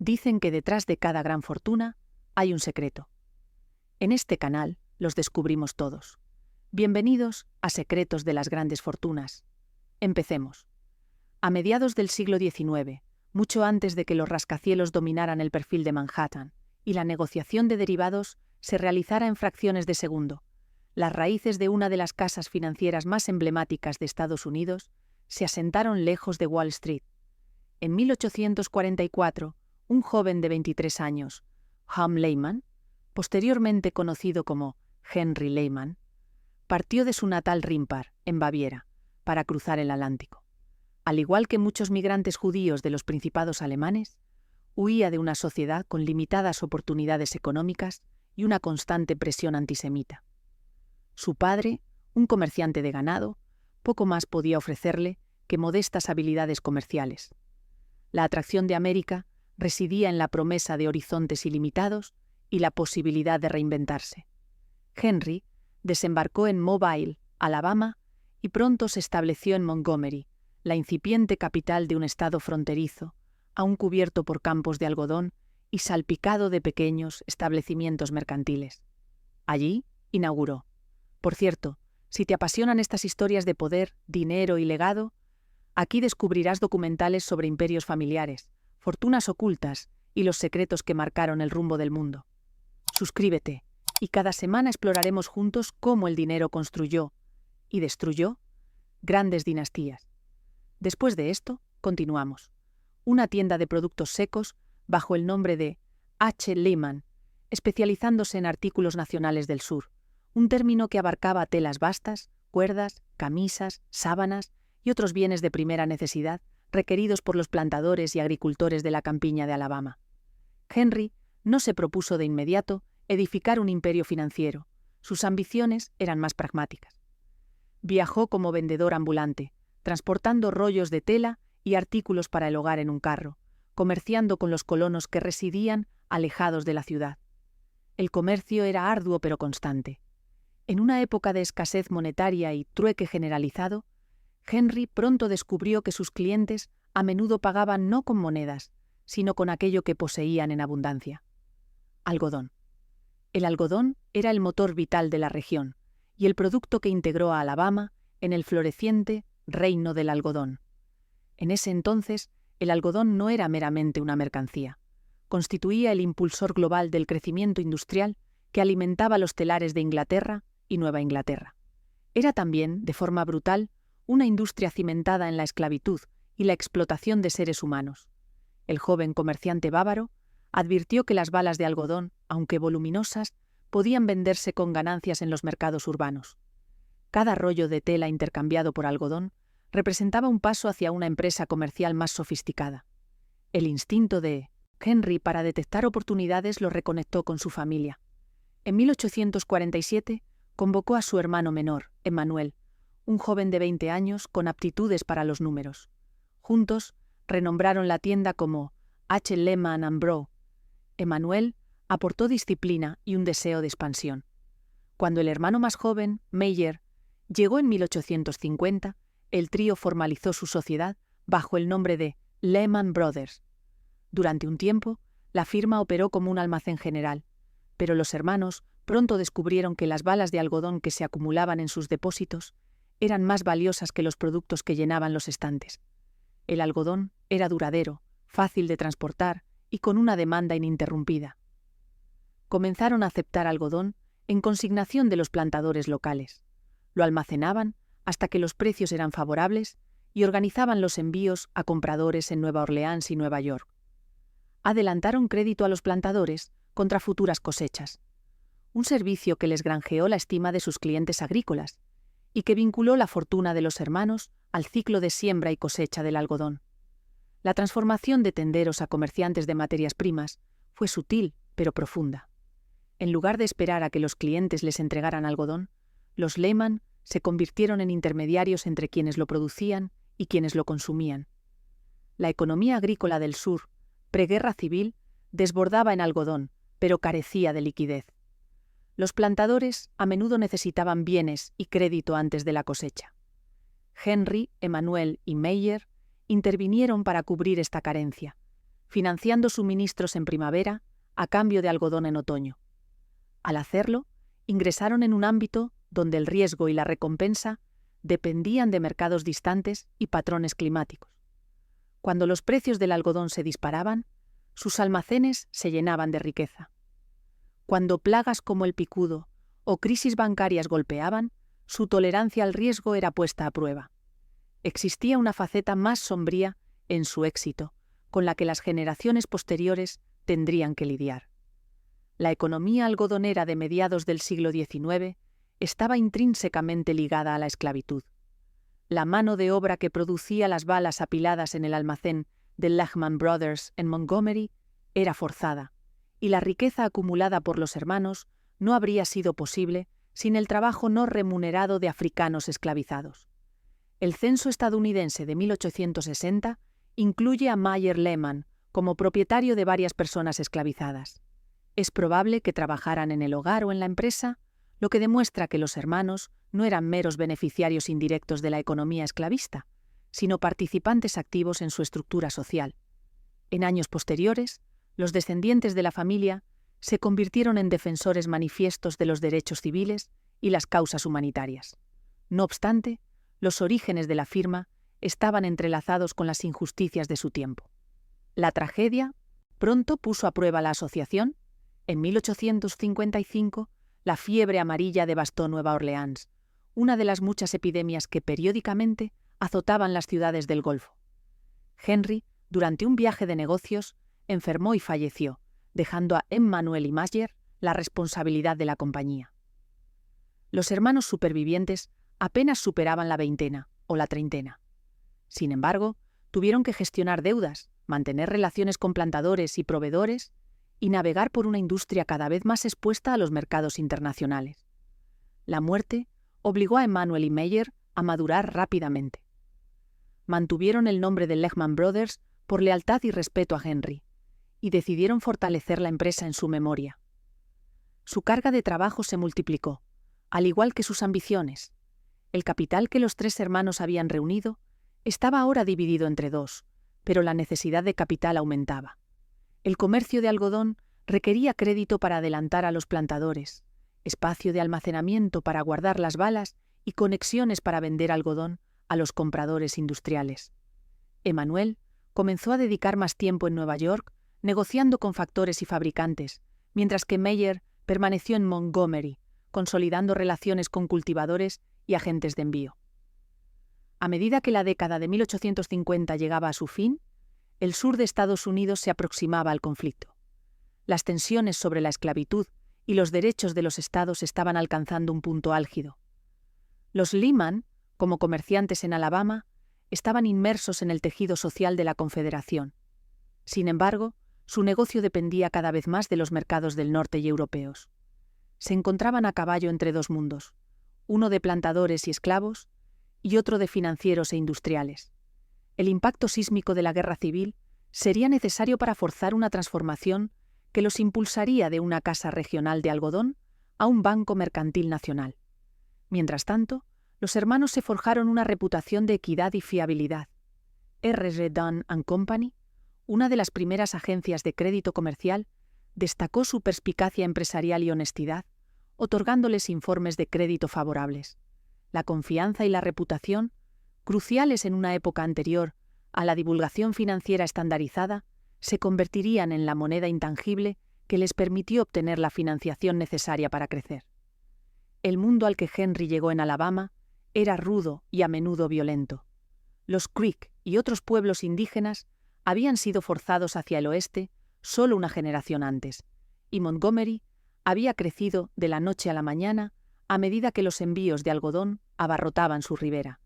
Dicen que detrás de cada gran fortuna hay un secreto. En este canal los descubrimos todos. Bienvenidos a Secretos de las Grandes Fortunas. Empecemos. A mediados del siglo XIX, mucho antes de que los rascacielos dominaran el perfil de Manhattan y la negociación de derivados se realizara en fracciones de segundo, las raíces de una de las casas financieras más emblemáticas de Estados Unidos se asentaron lejos de Wall Street. En 1844, un joven de 23 años, Hum Lehman, posteriormente conocido como Henry Lehman, partió de su natal Rimpar, en Baviera, para cruzar el Atlántico. Al igual que muchos migrantes judíos de los principados alemanes, huía de una sociedad con limitadas oportunidades económicas y una constante presión antisemita. Su padre, un comerciante de ganado, poco más podía ofrecerle que modestas habilidades comerciales. La atracción de América residía en la promesa de horizontes ilimitados y la posibilidad de reinventarse. Henry desembarcó en Mobile, Alabama, y pronto se estableció en Montgomery, la incipiente capital de un estado fronterizo, aún cubierto por campos de algodón y salpicado de pequeños establecimientos mercantiles. Allí inauguró. Por cierto, si te apasionan estas historias de poder, dinero y legado, aquí descubrirás documentales sobre imperios familiares, fortunas ocultas y los secretos que marcaron el rumbo del mundo. Suscríbete, y cada semana exploraremos juntos cómo el dinero construyó y destruyó grandes dinastías. Después de esto, continuamos. Una tienda de productos secos bajo el nombre de H. Lehman, especializándose en artículos nacionales del sur, un término que abarcaba telas bastas, cuerdas, camisas, sábanas y otros bienes de primera necesidad requeridos por los plantadores y agricultores de la campiña de Alabama. Henry no se propuso de inmediato edificar un imperio financiero. Sus ambiciones eran más pragmáticas. Viajó como vendedor ambulante, transportando rollos de tela y artículos para el hogar en un carro, comerciando con los colonos que residían alejados de la ciudad. El comercio era arduo pero constante. En una época de escasez monetaria y trueque generalizado, Henry pronto descubrió que sus clientes a menudo pagaban no con monedas, sino con aquello que poseían en abundancia: algodón. El algodón era el motor vital de la región y el producto que integró a Alabama en el floreciente reino del algodón. En ese entonces, el algodón no era meramente una mercancía. Constituía el impulsor global del crecimiento industrial que alimentaba los telares de Inglaterra y Nueva Inglaterra. Era también, de forma brutal, una industria cimentada en la esclavitud y la explotación de seres humanos. El joven comerciante bávaro advirtió que las balas de algodón, aunque voluminosas, podían venderse con ganancias en los mercados urbanos. Cada rollo de tela intercambiado por algodón representaba un paso hacia una empresa comercial más sofisticada. El instinto de Henry para detectar oportunidades lo reconectó con su familia. En 1847 convocó a su hermano menor, Emmanuel, un joven de 20 años con aptitudes para los números. Juntos renombraron la tienda como H. Lehman & Bro. Emmanuel aportó disciplina y un deseo de expansión. Cuando el hermano más joven, Meyer, llegó en 1850, el trío formalizó su sociedad bajo el nombre de Lehman Brothers. Durante un tiempo, la firma operó como un almacén general, pero los hermanos pronto descubrieron que las balas de algodón que se acumulaban en sus depósitos eran más valiosas que los productos que llenaban los estantes. El algodón era duradero, fácil de transportar y con una demanda ininterrumpida. Comenzaron a aceptar algodón en consignación de los plantadores locales. Lo almacenaban hasta que los precios eran favorables y organizaban los envíos a compradores en Nueva Orleans y Nueva York. Adelantaron crédito a los plantadores contra futuras cosechas, un servicio que les granjeó la estima de sus clientes agrícolas y que vinculó la fortuna de los hermanos al ciclo de siembra y cosecha del algodón. La transformación de tenderos a comerciantes de materias primas fue sutil pero profunda. En lugar de esperar a que los clientes les entregaran algodón, los Lehman se convirtieron en intermediarios entre quienes lo producían y quienes lo consumían. La economía agrícola del sur, preguerra civil, desbordaba en algodón, pero carecía de liquidez. Los plantadores a menudo necesitaban bienes y crédito antes de la cosecha. Henry, Emmanuel y Meyer intervinieron para cubrir esta carencia, financiando suministros en primavera a cambio de algodón en otoño. Al hacerlo, ingresaron en un ámbito donde el riesgo y la recompensa dependían de mercados distantes y patrones climáticos. Cuando los precios del algodón se disparaban, sus almacenes se llenaban de riqueza. Cuando plagas como el picudo o crisis bancarias golpeaban, su tolerancia al riesgo era puesta a prueba. Existía una faceta más sombría en su éxito, con la que las generaciones posteriores tendrían que lidiar. La economía algodonera de mediados del siglo XIX estaba intrínsecamente ligada a la esclavitud. La mano de obra que producía las balas apiladas en el almacén de Lehman Brothers en Montgomery era forzada, y la riqueza acumulada por los hermanos no habría sido posible sin el trabajo no remunerado de africanos esclavizados. El censo estadounidense de 1860 incluye a Meyer Lehman como propietario de varias personas esclavizadas. Es probable que trabajaran en el hogar o en la empresa, lo que demuestra que los hermanos no eran meros beneficiarios indirectos de la economía esclavista, sino participantes activos en su estructura social. En años posteriores, los descendientes de la familia se convirtieron en defensores manifiestos de los derechos civiles y las causas humanitarias. No obstante, los orígenes de la firma estaban entrelazados con las injusticias de su tiempo. La tragedia pronto puso a prueba la asociación. En 1855, la fiebre amarilla devastó Nueva Orleans, una de las muchas epidemias que periódicamente azotaban las ciudades del Golfo. Henry, durante un viaje de negocios, enfermó y falleció, dejando a Emmanuel y Meyer la responsabilidad de la compañía. Los hermanos supervivientes apenas superaban la veintena o la treintena. Sin embargo, tuvieron que gestionar deudas, mantener relaciones con plantadores y proveedores y navegar por una industria cada vez más expuesta a los mercados internacionales. La muerte obligó a Emmanuel y Meyer a madurar rápidamente. Mantuvieron el nombre de Lehman Brothers por lealtad y respeto a Henry, y decidieron fortalecer la empresa en su memoria. Su carga de trabajo se multiplicó, al igual que sus ambiciones. El capital que los tres hermanos habían reunido estaba ahora dividido entre dos, pero la necesidad de capital aumentaba. El comercio de algodón requería crédito para adelantar a los plantadores, espacio de almacenamiento para guardar las balas y conexiones para vender algodón a los compradores industriales. Emmanuel comenzó a dedicar más tiempo en Nueva York negociando con factores y fabricantes, mientras que Meyer permaneció en Montgomery, consolidando relaciones con cultivadores y agentes de envío. A medida que la década de 1850 llegaba a su fin, el sur de Estados Unidos se aproximaba al conflicto. Las tensiones sobre la esclavitud y los derechos de los estados estaban alcanzando un punto álgido. Los Lehman, como comerciantes en Alabama, estaban inmersos en el tejido social de la Confederación. Sin embargo, su negocio dependía cada vez más de los mercados del norte y europeos. Se encontraban a caballo entre dos mundos, uno de plantadores y esclavos y otro de financieros e industriales. El impacto sísmico de la guerra civil sería necesario para forzar una transformación que los impulsaría de una casa regional de algodón a un banco mercantil nacional. Mientras tanto, los hermanos se forjaron una reputación de equidad y fiabilidad. R. Dunn & Company, una de las primeras agencias de crédito comercial, destacó su perspicacia empresarial y honestidad, otorgándoles informes de crédito favorables. La confianza y la reputación, cruciales en una época anterior a la divulgación financiera estandarizada, se convertirían en la moneda intangible que les permitió obtener la financiación necesaria para crecer. El mundo al que Henry llegó en Alabama era rudo y a menudo violento. Los Creek y otros pueblos indígenas habían sido forzados hacia el oeste solo una generación antes, y Montgomery había crecido de la noche a la mañana a medida que los envíos de algodón abarrotaban su ribera.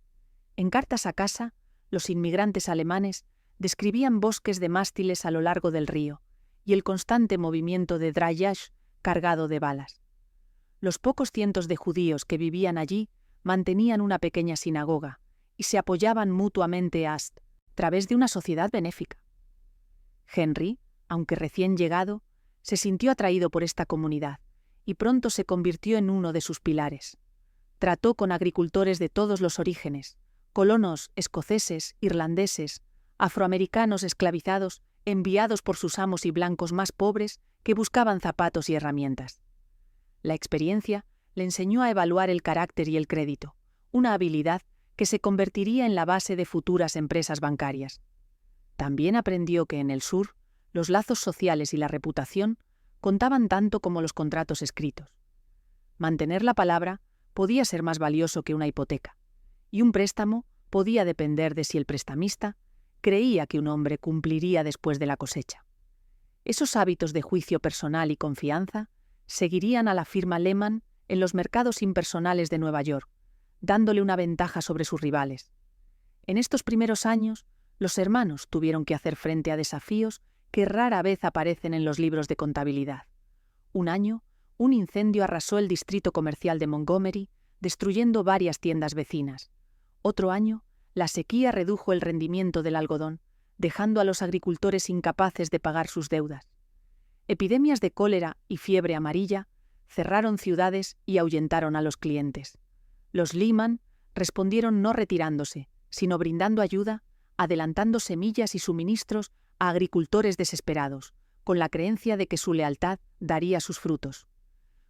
En cartas a casa, los inmigrantes alemanes describían bosques de mástiles a lo largo del río y el constante movimiento de drayage cargado de balas. Los pocos cientos de judíos que vivían allí mantenían una pequeña sinagoga y se apoyaban mutuamente a través de una sociedad benéfica. Henry, aunque recién llegado, se sintió atraído por esta comunidad y pronto se convirtió en uno de sus pilares. Trató con agricultores de todos los orígenes, colonos escoceses, irlandeses, afroamericanos esclavizados enviados por sus amos y blancos más pobres que buscaban zapatos y herramientas. La experiencia le enseñó a evaluar el carácter y el crédito, una habilidad que se convertiría en la base de futuras empresas bancarias. También aprendió que en el sur, los lazos sociales y la reputación contaban tanto como los contratos escritos. Mantener la palabra podía ser más valioso que una hipoteca, y un préstamo podía depender de si el prestamista creía que un hombre cumpliría después de la cosecha. Esos hábitos de juicio personal y confianza seguirían a la firma Lehman en los mercados impersonales de Nueva York, dándole una ventaja sobre sus rivales. En estos primeros años, los hermanos tuvieron que hacer frente a desafíos que rara vez aparecen en los libros de contabilidad. Un año, un incendio arrasó el distrito comercial de Montgomery, destruyendo varias tiendas vecinas. Otro año, la sequía redujo el rendimiento del algodón, dejando a los agricultores incapaces de pagar sus deudas. Epidemias de cólera y fiebre amarilla cerraron ciudades y ahuyentaron a los clientes. Los Lehman respondieron no retirándose, sino brindando ayuda, adelantando semillas y suministros a agricultores desesperados, con la creencia de que su lealtad daría sus frutos.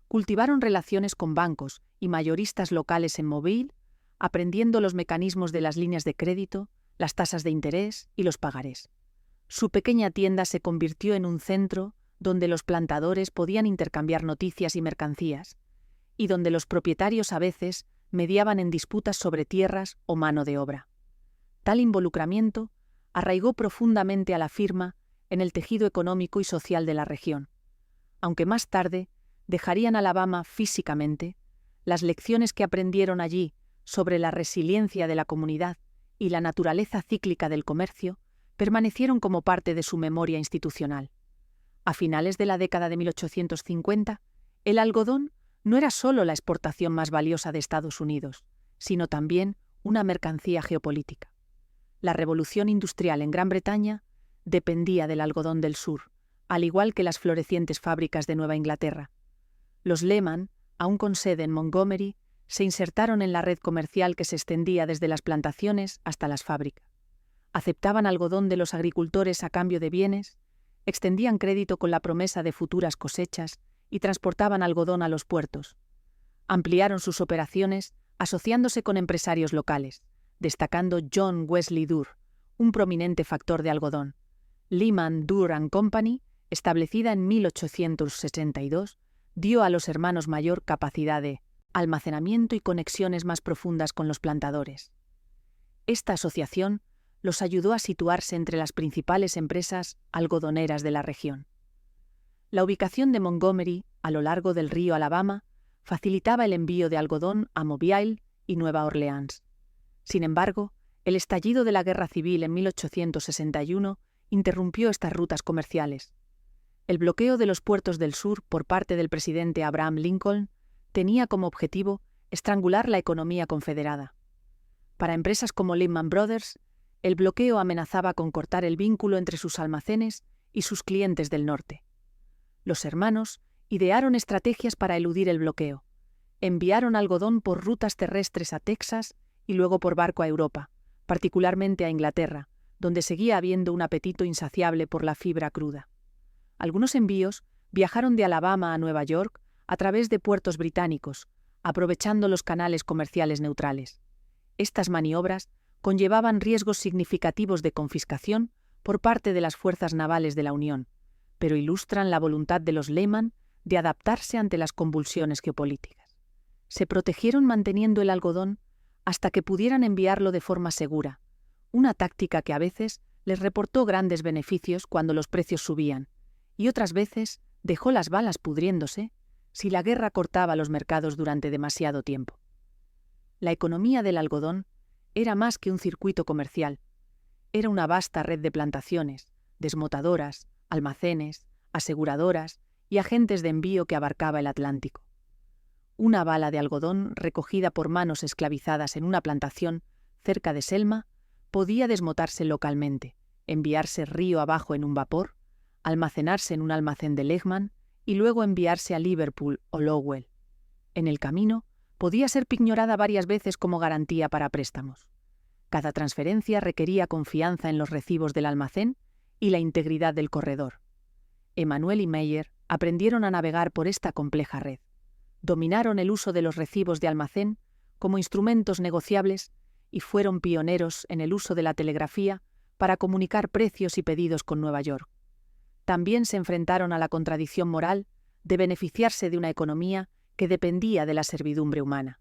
Cultivaron relaciones con bancos y mayoristas locales en Mobile, aprendiendo los mecanismos de las líneas de crédito, las tasas de interés y los pagarés. Su pequeña tienda se convirtió en un centro donde los plantadores podían intercambiar noticias y mercancías, y donde los propietarios a veces mediaban en disputas sobre tierras o mano de obra. Tal involucramiento arraigó profundamente a la firma en el tejido económico y social de la región. Aunque más tarde dejarían Alabama físicamente, las lecciones que aprendieron allí sobre la resiliencia de la comunidad y la naturaleza cíclica del comercio permanecieron como parte de su memoria institucional. A finales de la década de 1850, el algodón no era solo la exportación más valiosa de Estados Unidos, sino también una mercancía geopolítica. La revolución industrial en Gran Bretaña dependía del algodón del sur, al igual que las florecientes fábricas de Nueva Inglaterra. Los Lehman, aún con sede en Montgomery, se insertaron en la red comercial que se extendía desde las plantaciones hasta las fábricas. Aceptaban algodón de los agricultores a cambio de bienes, extendían crédito con la promesa de futuras cosechas y transportaban algodón a los puertos. Ampliaron sus operaciones asociándose con empresarios locales, destacando John Wesley Durr, un prominente factor de algodón. Lehman Durr & Company, establecida en 1862, dio a los hermanos mayor capacidad de almacenamiento y conexiones más profundas con los plantadores. Esta asociación los ayudó a situarse entre las principales empresas algodoneras de la región. La ubicación de Montgomery, a lo largo del río Alabama, facilitaba el envío de algodón a Mobile y Nueva Orleans. Sin embargo, el estallido de la Guerra Civil en 1861 interrumpió estas rutas comerciales. El bloqueo de los puertos del sur por parte del presidente Abraham Lincoln tenía como objetivo estrangular la economía confederada. Para empresas como Lehman Brothers, el bloqueo amenazaba con cortar el vínculo entre sus almacenes y sus clientes del norte. Los hermanos idearon estrategias para eludir el bloqueo. Enviaron algodón por rutas terrestres a Texas y luego por barco a Europa, particularmente a Inglaterra, donde seguía habiendo un apetito insaciable por la fibra cruda. Algunos envíos viajaron de Alabama a Nueva York a través de puertos británicos, aprovechando los canales comerciales neutrales. Estas maniobras conllevaban riesgos significativos de confiscación por parte de las fuerzas navales de la Unión, pero ilustran la voluntad de los Lehman de adaptarse ante las convulsiones geopolíticas. Se protegieron manteniendo el algodón hasta que pudieran enviarlo de forma segura, una táctica que a veces les reportó grandes beneficios cuando los precios subían, y otras veces dejó las balas pudriéndose si la guerra cortaba los mercados durante demasiado tiempo. La economía del algodón era más que un circuito comercial. Era una vasta red de plantaciones, desmotadoras, almacenes, aseguradoras y agentes de envío que abarcaba el Atlántico. Una bala de algodón recogida por manos esclavizadas en una plantación cerca de Selma podía desmotarse localmente, enviarse río abajo en un vapor, almacenarse en un almacén de Lehman y luego enviarse a Liverpool o Lowell. En el camino, podía ser pignorada varias veces como garantía para préstamos. Cada transferencia requería confianza en los recibos del almacén y la integridad del corredor. Emanuel y Mayer aprendieron a navegar por esta compleja red. Dominaron el uso de los recibos de almacén como instrumentos negociables y fueron pioneros en el uso de la telegrafía para comunicar precios y pedidos con Nueva York. También se enfrentaron a la contradicción moral de beneficiarse de una economía que dependía de la servidumbre humana.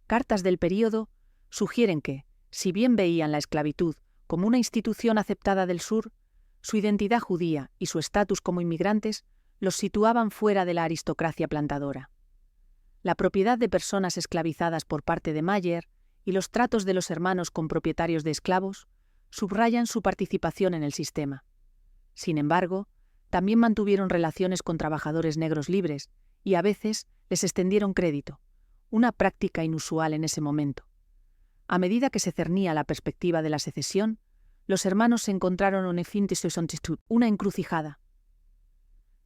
Cartas del período sugieren que, si bien veían la esclavitud como una institución aceptada del sur, su identidad judía y su estatus como inmigrantes los situaban fuera de la aristocracia plantadora. La propiedad de personas esclavizadas por parte de Mayer y los tratos de los hermanos con propietarios de esclavos subrayan su participación en el sistema. Sin embargo, también mantuvieron relaciones con trabajadores negros libres y a veces les extendieron crédito, una práctica inusual en ese momento. A medida que se cernía la perspectiva de la secesión, los hermanos se encontraron una encrucijada.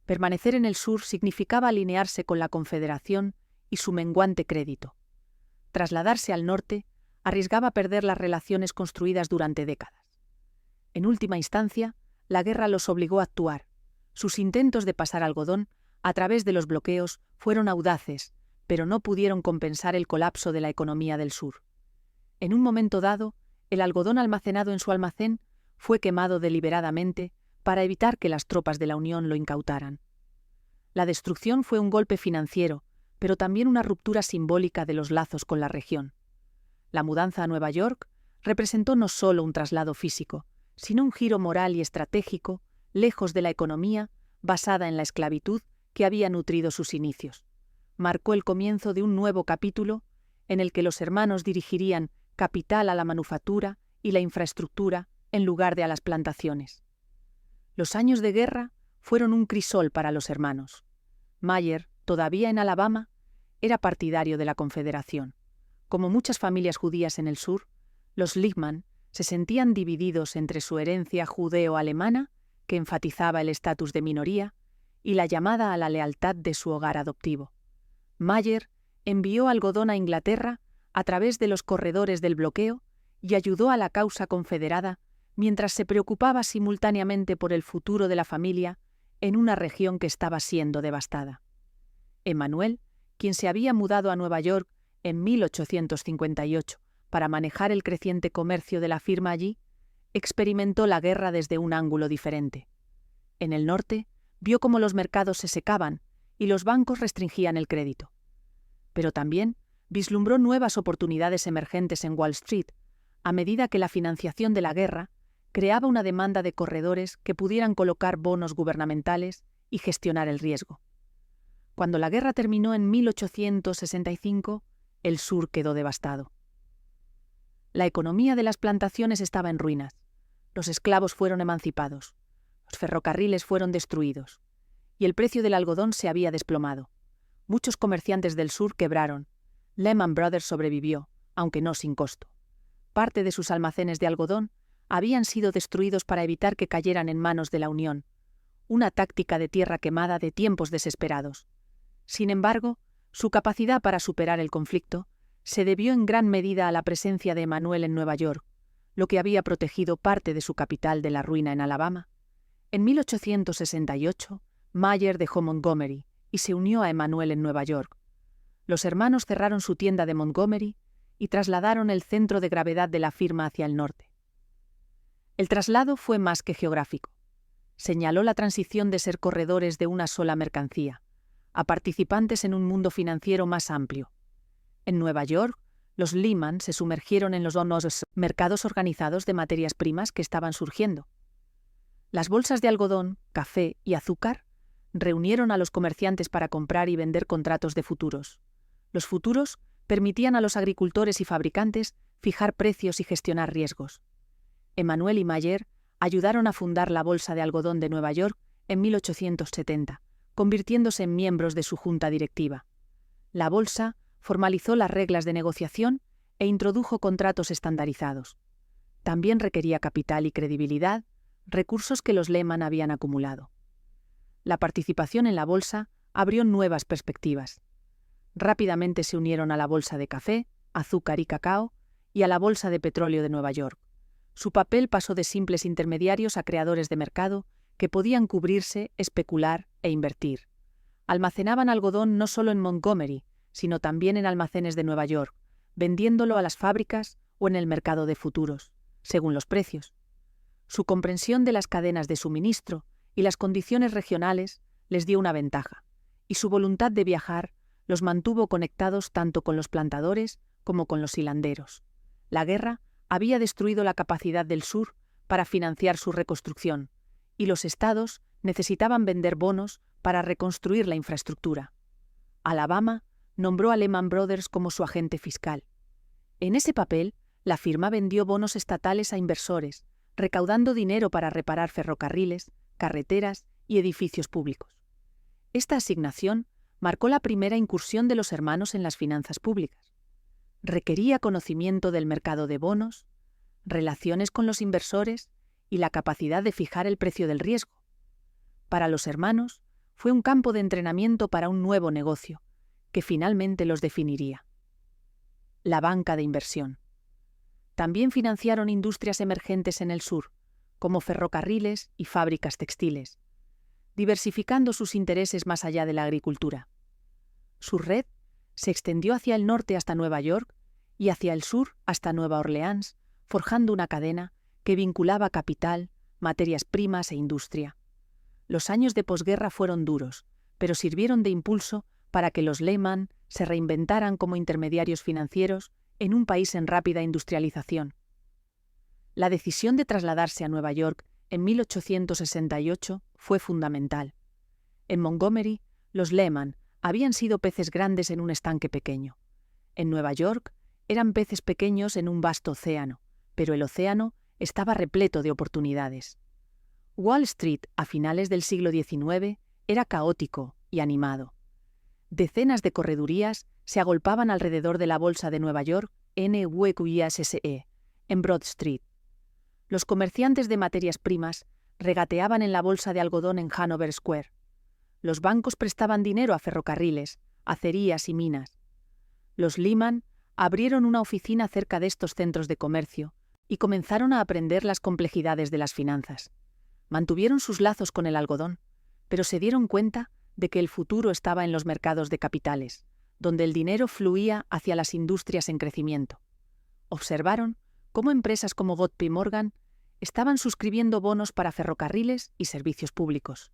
Permanecer en el sur significaba alinearse con la Confederación y su menguante crédito. Trasladarse al norte arriesgaba perder las relaciones construidas durante décadas. En última instancia, la guerra los obligó a actuar. Sus intentos de pasar algodón a través de los bloqueos fueron audaces, pero no pudieron compensar el colapso de la economía del sur. En un momento dado, el algodón almacenado en su almacén fue quemado deliberadamente para evitar que las tropas de la Unión lo incautaran. La destrucción fue un golpe financiero, pero también una ruptura simbólica de los lazos con la región. La mudanza a Nueva York representó no solo un traslado físico, sino un giro moral y estratégico, lejos de la economía, basada en la esclavitud que había nutrido sus inicios. Marcó el comienzo de un nuevo capítulo en el que los hermanos dirigirían capital a la manufactura y la infraestructura en lugar de a las plantaciones. Los años de guerra fueron un crisol para los hermanos. Mayer, todavía en Alabama, era partidario de la Confederación. Como muchas familias judías en el sur, los Liebman se sentían divididos entre su herencia judeo-alemana, que enfatizaba el estatus de minoría, y la llamada a la lealtad de su hogar adoptivo. Mayer envió algodón a Inglaterra a través de los corredores del bloqueo y ayudó a la causa confederada mientras se preocupaba simultáneamente por el futuro de la familia en una región que estaba siendo devastada. Emanuel, quien se había mudado a Nueva York en 1858 para manejar el creciente comercio de la firma allí, experimentó la guerra desde un ángulo diferente. En el norte, vio cómo los mercados se secaban y los bancos restringían el crédito. Pero también vislumbró nuevas oportunidades emergentes en Wall Street, a medida que la financiación de la guerra creaba una demanda de corredores que pudieran colocar bonos gubernamentales y gestionar el riesgo. Cuando la guerra terminó en 1865, el sur quedó devastado. La economía de las plantaciones estaba en ruinas. Los esclavos fueron emancipados. Los ferrocarriles fueron destruidos. Y el precio del algodón se había desplomado. Muchos comerciantes del sur quebraron. Lehman Brothers sobrevivió, aunque no sin costo. Parte de sus almacenes de algodón habían sido destruidos para evitar que cayeran en manos de la Unión, una táctica de tierra quemada de tiempos desesperados. Sin embargo, su capacidad para superar el conflicto se debió en gran medida a la presencia de Emanuel en Nueva York, lo que había protegido parte de su capital de la ruina en Alabama. En 1868, Mayer dejó Montgomery y se unió a Emanuel en Nueva York. Los hermanos cerraron su tienda de Montgomery y trasladaron el centro de gravedad de la firma hacia el norte. El traslado fue más que geográfico. Señaló la transición de ser corredores de una sola mercancía a participantes en un mundo financiero más amplio. En Nueva York, los Lehman se sumergieron en los mercados organizados de materias primas que estaban surgiendo. Las bolsas de algodón, café y azúcar reunieron a los comerciantes para comprar y vender contratos de futuros. Los futuros permitían a los agricultores y fabricantes fijar precios y gestionar riesgos. Emanuel y Mayer ayudaron a fundar la Bolsa de Algodón de Nueva York en 1870, convirtiéndose en miembros de su junta directiva. La bolsa formalizó las reglas de negociación e introdujo contratos estandarizados. También requería capital y credibilidad, recursos que los Lehman habían acumulado. La participación en la bolsa abrió nuevas perspectivas. Rápidamente se unieron a la bolsa de café, azúcar y cacao y a la bolsa de petróleo de Nueva York. Su papel pasó de simples intermediarios a creadores de mercado que podían cubrirse, especular e invertir. Almacenaban algodón no solo en Montgomery, sino también en almacenes de Nueva York, vendiéndolo a las fábricas o en el mercado de futuros, según los precios. Su comprensión de las cadenas de suministro y las condiciones regionales les dio una ventaja, y su voluntad de viajar los mantuvo conectados tanto con los plantadores como con los hilanderos. La guerra había destruido la capacidad del sur para financiar su reconstrucción, y los estados necesitaban vender bonos para reconstruir la infraestructura. Alabama nombró a Lehman Brothers como su agente fiscal. En ese papel, la firma vendió bonos estatales a inversores, recaudando dinero para reparar ferrocarriles, carreteras y edificios públicos. Esta asignación marcó la primera incursión de los hermanos en las finanzas públicas. Requería conocimiento del mercado de bonos, relaciones con los inversores y la capacidad de fijar el precio del riesgo. Para los hermanos, fue un campo de entrenamiento para un nuevo negocio, que finalmente los definiría. La banca de inversión. También financiaron industrias emergentes en el sur, como ferrocarriles y fábricas textiles, diversificando sus intereses más allá de la agricultura. Su red se extendió hacia el norte hasta Nueva York y hacia el sur hasta Nueva Orleans, forjando una cadena que vinculaba capital, materias primas e industria. Los años de posguerra fueron duros, pero sirvieron de impulso para que los Lehman se reinventaran como intermediarios financieros en un país en rápida industrialización. La decisión de trasladarse a Nueva York en 1868 fue fundamental. En Montgomery, los Lehman habían sido peces grandes en un estanque pequeño. En Nueva York, eran peces pequeños en un vasto océano, pero el océano estaba repleto de oportunidades. Wall Street, a finales del siglo XIX, era caótico y animado. Decenas de corredurías se agolpaban alrededor de la Bolsa de Nueva York, NYSE, en Broad Street. Los comerciantes de materias primas regateaban en la bolsa de algodón en Hanover Square. Los bancos prestaban dinero a ferrocarriles, acerías y minas. Los Lehman abrieron una oficina cerca de estos centros de comercio y comenzaron a aprender las complejidades de las finanzas. Mantuvieron sus lazos con el algodón, pero se dieron cuenta de que el futuro estaba en los mercados de capitales, donde el dinero fluía hacia las industrias en crecimiento. Observaron cómo empresas como JP Morgan estaban suscribiendo bonos para ferrocarriles y servicios públicos,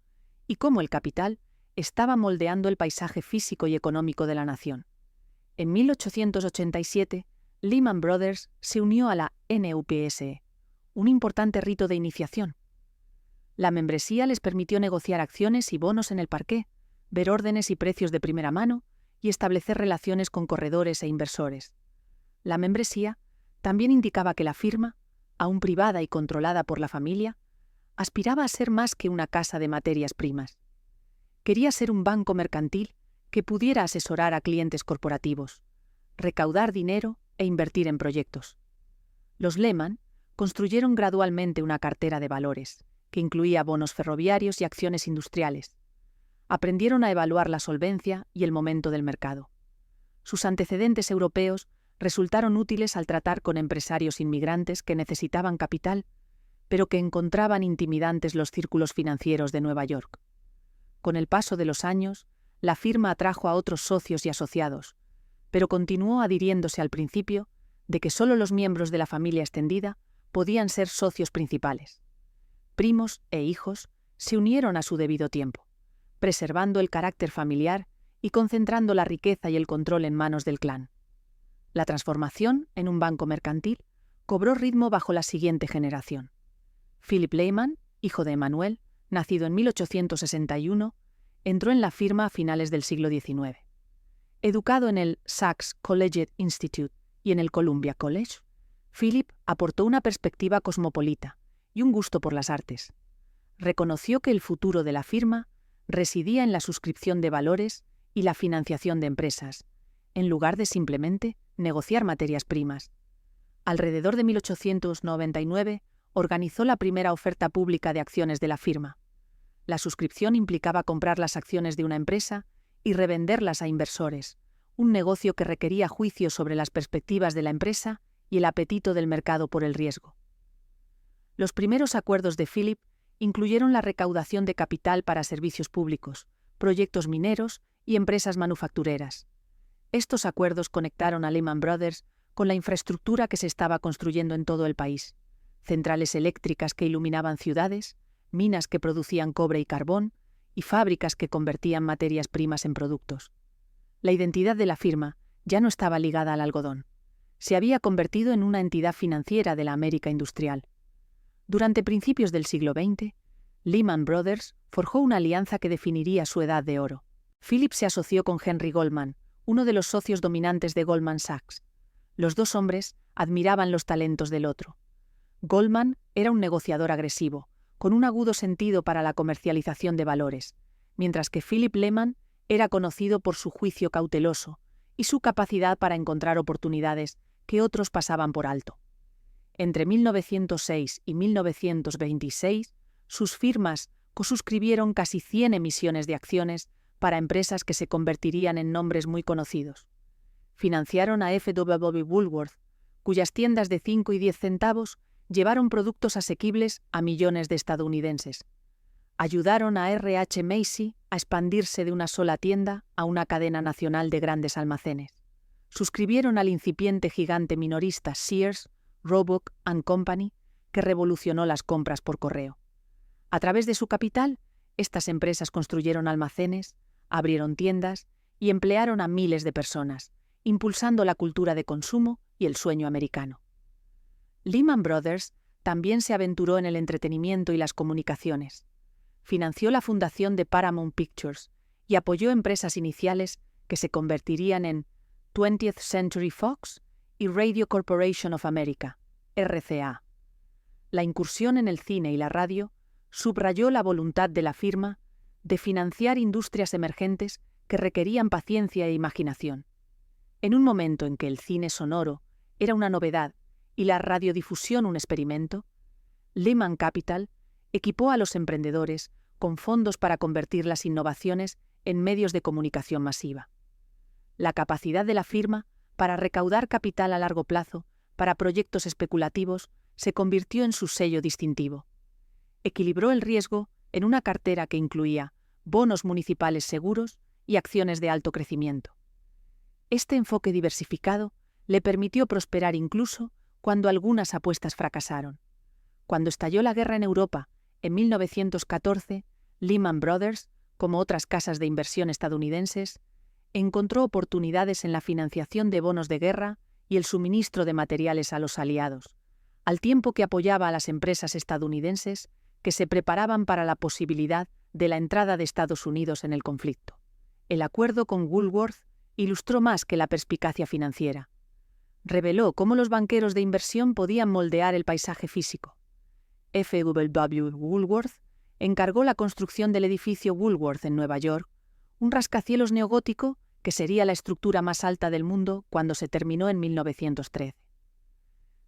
y cómo el capital estaba moldeando el paisaje físico y económico de la nación. En 1887, Lehman Brothers se unió a la NYSE, un importante rito de iniciación. La membresía les permitió negociar acciones y bonos en el parqué, ver órdenes y precios de primera mano y establecer relaciones con corredores e inversores. La membresía también indicaba que la firma, aún privada y controlada por la familia, aspiraba a ser más que una casa de materias primas. Quería ser un banco mercantil que pudiera asesorar a clientes corporativos, recaudar dinero e invertir en proyectos. Los Lehman construyeron gradualmente una cartera de valores, que incluía bonos ferroviarios y acciones industriales. Aprendieron a evaluar la solvencia y el momento del mercado. Sus antecedentes europeos resultaron útiles al tratar con empresarios inmigrantes que necesitaban capital, pero que encontraban intimidantes los círculos financieros de Nueva York. Con el paso de los años, la firma atrajo a otros socios y asociados, pero continuó adhiriéndose al principio de que solo los miembros de la familia extendida podían ser socios principales. Primos e hijos se unieron a su debido tiempo, preservando el carácter familiar y concentrando la riqueza y el control en manos del clan. La transformación en un banco mercantil cobró ritmo bajo la siguiente generación. Philip Lehman, hijo de Emanuel, nacido en 1861, entró en la firma a finales del siglo XIX. Educado en el Sachs Collegiate Institute y en el Columbia College, Philip aportó una perspectiva cosmopolita y un gusto por las artes. Reconoció que el futuro de la firma residía en la suscripción de valores y la financiación de empresas, en lugar de simplemente negociar materias primas. Alrededor de 1899, organizó la primera oferta pública de acciones de la firma. La suscripción implicaba comprar las acciones de una empresa y revenderlas a inversores, un negocio que requería juicio sobre las perspectivas de la empresa y el apetito del mercado por el riesgo. Los primeros acuerdos de Philip incluyeron la recaudación de capital para servicios públicos, proyectos mineros y empresas manufactureras. Estos acuerdos conectaron a Lehman Brothers con la infraestructura que se estaba construyendo en todo el país: centrales eléctricas que iluminaban ciudades, minas que producían cobre y carbón, y fábricas que convertían materias primas en productos. La identidad de la firma ya no estaba ligada al algodón. Se había convertido en una entidad financiera de la América industrial. Durante principios del siglo XX, Lehman Brothers forjó una alianza que definiría su edad de oro. Philip se asoció con Henry Goldman, uno de los socios dominantes de Goldman Sachs. Los dos hombres admiraban los talentos del otro. Goldman era un negociador agresivo, con un agudo sentido para la comercialización de valores, mientras que Philip Lehman era conocido por su juicio cauteloso y su capacidad para encontrar oportunidades que otros pasaban por alto. Entre 1906 y 1926, sus firmas cosuscribieron casi 100 emisiones de acciones para empresas que se convertirían en nombres muy conocidos. Financiaron a F. W. Woolworth, cuyas tiendas de 5 y 10 centavos llevaron productos asequibles a millones de estadounidenses. Ayudaron a R. H. Macy a expandirse de una sola tienda a una cadena nacional de grandes almacenes. Suscribieron al incipiente gigante minorista Sears, Roebuck & Company, que revolucionó las compras por correo. A través de su capital, estas empresas construyeron almacenes, abrieron tiendas y emplearon a miles de personas, impulsando la cultura de consumo y el sueño americano. Lehman Brothers también se aventuró en el entretenimiento y las comunicaciones. Financió la fundación de Paramount Pictures y apoyó empresas iniciales que se convertirían en 20th Century Fox y Radio Corporation of America, RCA. La incursión en el cine y la radio subrayó la voluntad de la firma de financiar industrias emergentes que requerían paciencia e imaginación. En un momento en que el cine sonoro era una novedad y la radiodifusión un experimento, Lehman Capital equipó a los emprendedores con fondos para convertir las innovaciones en medios de comunicación masiva. La capacidad de la firma para recaudar capital a largo plazo para proyectos especulativos se convirtió en su sello distintivo. Equilibró el riesgo en una cartera que incluía bonos municipales seguros y acciones de alto crecimiento. Este enfoque diversificado le permitió prosperar incluso cuando algunas apuestas fracasaron. Cuando estalló la guerra en Europa, en 1914, Lehman Brothers, como otras casas de inversión estadounidenses, encontró oportunidades en la financiación de bonos de guerra y el suministro de materiales a los aliados, al tiempo que apoyaba a las empresas estadounidenses que se preparaban para la posibilidad de la entrada de Estados Unidos en el conflicto. El acuerdo con Woolworth ilustró más que la perspicacia financiera. Reveló cómo los banqueros de inversión podían moldear el paisaje físico. F. W. Woolworth encargó la construcción del edificio Woolworth en Nueva York, un rascacielos neogótico que sería la estructura más alta del mundo cuando se terminó en 1913.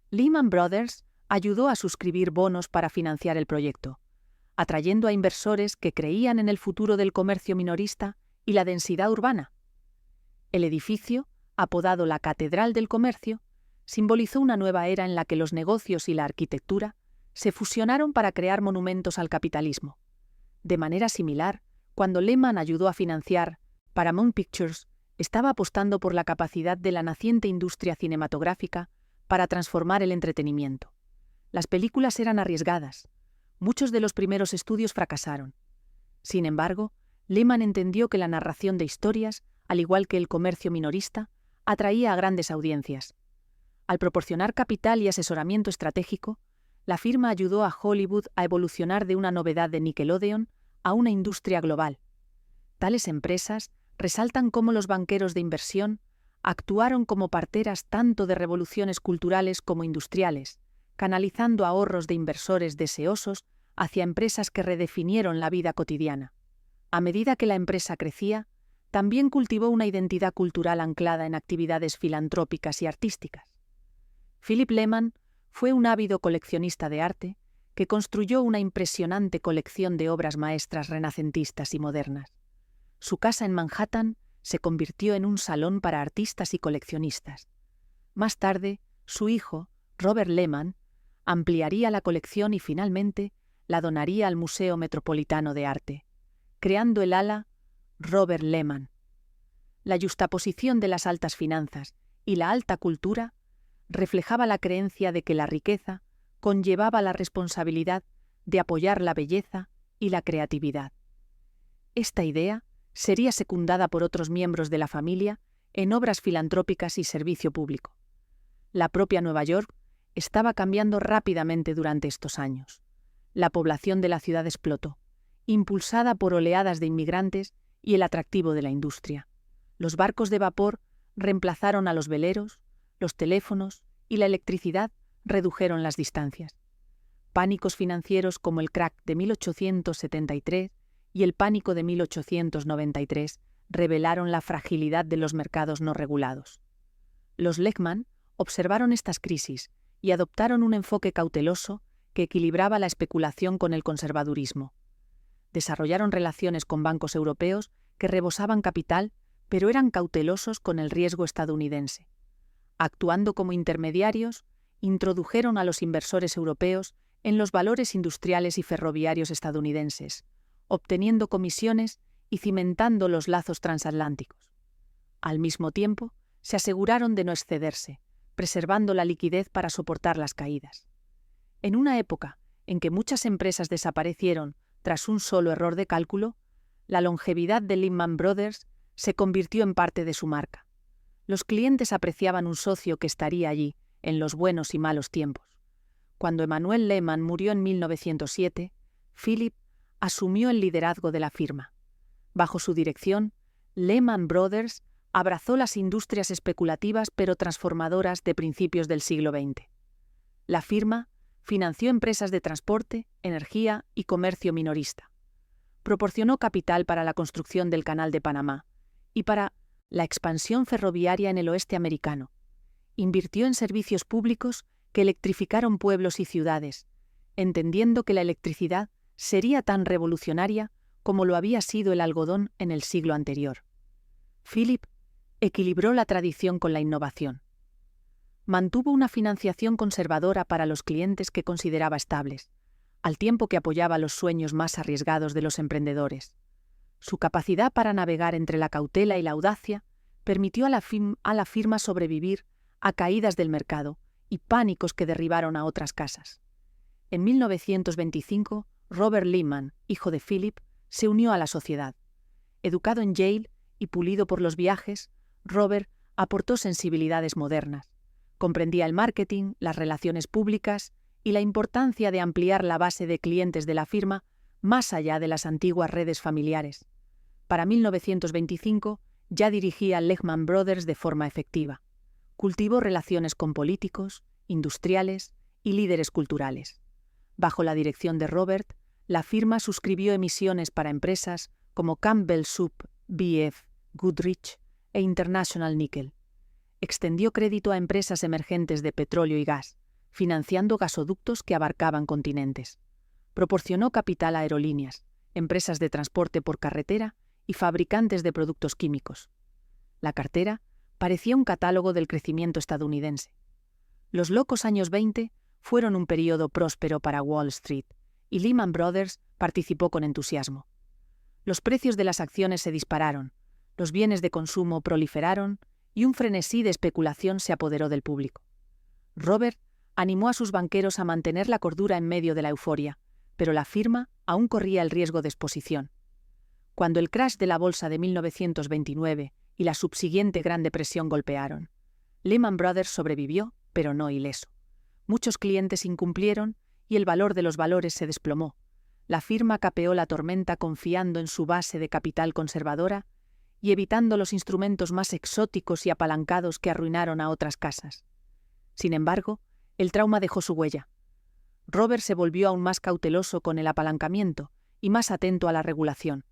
Lehman Brothers ayudó a suscribir bonos para financiar el proyecto, atrayendo a inversores que creían en el futuro del comercio minorista y la densidad urbana. El edificio, apodado la Catedral del Comercio, simbolizó una nueva era en la que los negocios y la arquitectura se fusionaron para crear monumentos al capitalismo. De manera similar, cuando Lehman ayudó a financiar Paramount Pictures, estaba apostando por la capacidad de la naciente industria cinematográfica para transformar el entretenimiento. Las películas eran arriesgadas. Muchos de los primeros estudios fracasaron. Sin embargo, Lehman entendió que la narración de historias, al igual que el comercio minorista, atraía a grandes audiencias. Al proporcionar capital y asesoramiento estratégico, la firma ayudó a Hollywood a evolucionar de una novedad de Nickelodeon a una industria global. Tales empresas resaltan cómo los banqueros de inversión actuaron como parteras tanto de revoluciones culturales como industriales, canalizando ahorros de inversores deseosos hacia empresas que redefinieron la vida cotidiana. A medida que la empresa crecía, también cultivó una identidad cultural anclada en actividades filantrópicas y artísticas. Philip Lehman fue un ávido coleccionista de arte que construyó una impresionante colección de obras maestras renacentistas y modernas. Su casa en Manhattan se convirtió en un salón para artistas y coleccionistas. Más tarde, su hijo, Robert Lehman, ampliaría la colección y finalmente la donaría al Museo Metropolitano de Arte, creando el ala Robert Lehman. La yuxtaposición de las altas finanzas y la alta cultura reflejaba la creencia de que la riqueza conllevaba la responsabilidad de apoyar la belleza y la creatividad. Esta idea sería secundada por otros miembros de la familia en obras filantrópicas y servicio público. La propia Nueva York estaba cambiando rápidamente durante estos años. La población de la ciudad explotó, impulsada por oleadas de inmigrantes y el atractivo de la industria. Los barcos de vapor reemplazaron a los veleros, los teléfonos y la electricidad redujeron las distancias. Pánicos financieros como el crack de 1873 y el pánico de 1893 revelaron la fragilidad de los mercados no regulados. Los Lehman observaron estas crisis y adoptaron un enfoque cauteloso que equilibraba la especulación con el conservadurismo. Desarrollaron relaciones con bancos europeos que rebosaban capital, pero eran cautelosos con el riesgo estadounidense. Actuando como intermediarios, introdujeron a los inversores europeos en los valores industriales y ferroviarios estadounidenses, obteniendo comisiones y cimentando los lazos transatlánticos. Al mismo tiempo, se aseguraron de no excederse, preservando la liquidez para soportar las caídas. En una época en que muchas empresas desaparecieron tras un solo error de cálculo, la longevidad de Lehman Brothers se convirtió en parte de su marca. Los clientes apreciaban un socio que estaría allí en los buenos y malos tiempos. Cuando Emanuel Lehman murió en 1907, Philip asumió el liderazgo de la firma. Bajo su dirección, Lehman Brothers abrazó las industrias especulativas pero transformadoras de principios del siglo XX. La firma financió empresas de transporte, energía y comercio minorista. Proporcionó capital para la construcción del Canal de Panamá y para la expansión ferroviaria en el oeste americano. Invirtió en servicios públicos que electrificaron pueblos y ciudades, entendiendo que la electricidad sería tan revolucionaria como lo había sido el algodón en el siglo anterior. Philip equilibró la tradición con la innovación. Mantuvo una financiación conservadora para los clientes que consideraba estables, al tiempo que apoyaba los sueños más arriesgados de los emprendedores. Su capacidad para navegar entre la cautela y la audacia permitió a la firma sobrevivir a caídas del mercado y pánicos que derribaron a otras casas. En 1925, Robert Lehman, hijo de Philip, se unió a la sociedad. Educado en Yale y pulido por los viajes, Robert aportó sensibilidades modernas. Comprendía el marketing, las relaciones públicas y la importancia de ampliar la base de clientes de la firma más allá de las antiguas redes familiares. Para 1925 ya dirigía Lehman Brothers de forma efectiva. Cultivó relaciones con políticos, industriales y líderes culturales. Bajo la dirección de Robert, la firma suscribió emisiones para empresas como Campbell Soup, B.F., Goodrich e International Nickel. Extendió crédito a empresas emergentes de petróleo y gas, financiando gasoductos que abarcaban continentes. Proporcionó capital a aerolíneas, empresas de transporte por carretera y fabricantes de productos químicos. La cartera parecía un catálogo del crecimiento estadounidense. Los locos años 20 fueron un período próspero para Wall Street, y Lehman Brothers participó con entusiasmo. Los precios de las acciones se dispararon, los bienes de consumo proliferaron y un frenesí de especulación se apoderó del público. Robert animó a sus banqueros a mantener la cordura en medio de la euforia, pero la firma aún corría el riesgo de exposición. Cuando el crash de la bolsa de 1929 y la subsiguiente Gran Depresión golpearon, Lehman Brothers sobrevivió, pero no ileso. Muchos clientes incumplieron y el valor de los valores se desplomó. La firma capeó la tormenta confiando en su base de capital conservadora y evitando los instrumentos más exóticos y apalancados que arruinaron a otras casas. Sin embargo, el trauma dejó su huella. Robert se volvió aún más cauteloso con el apalancamiento y más atento a la regulación.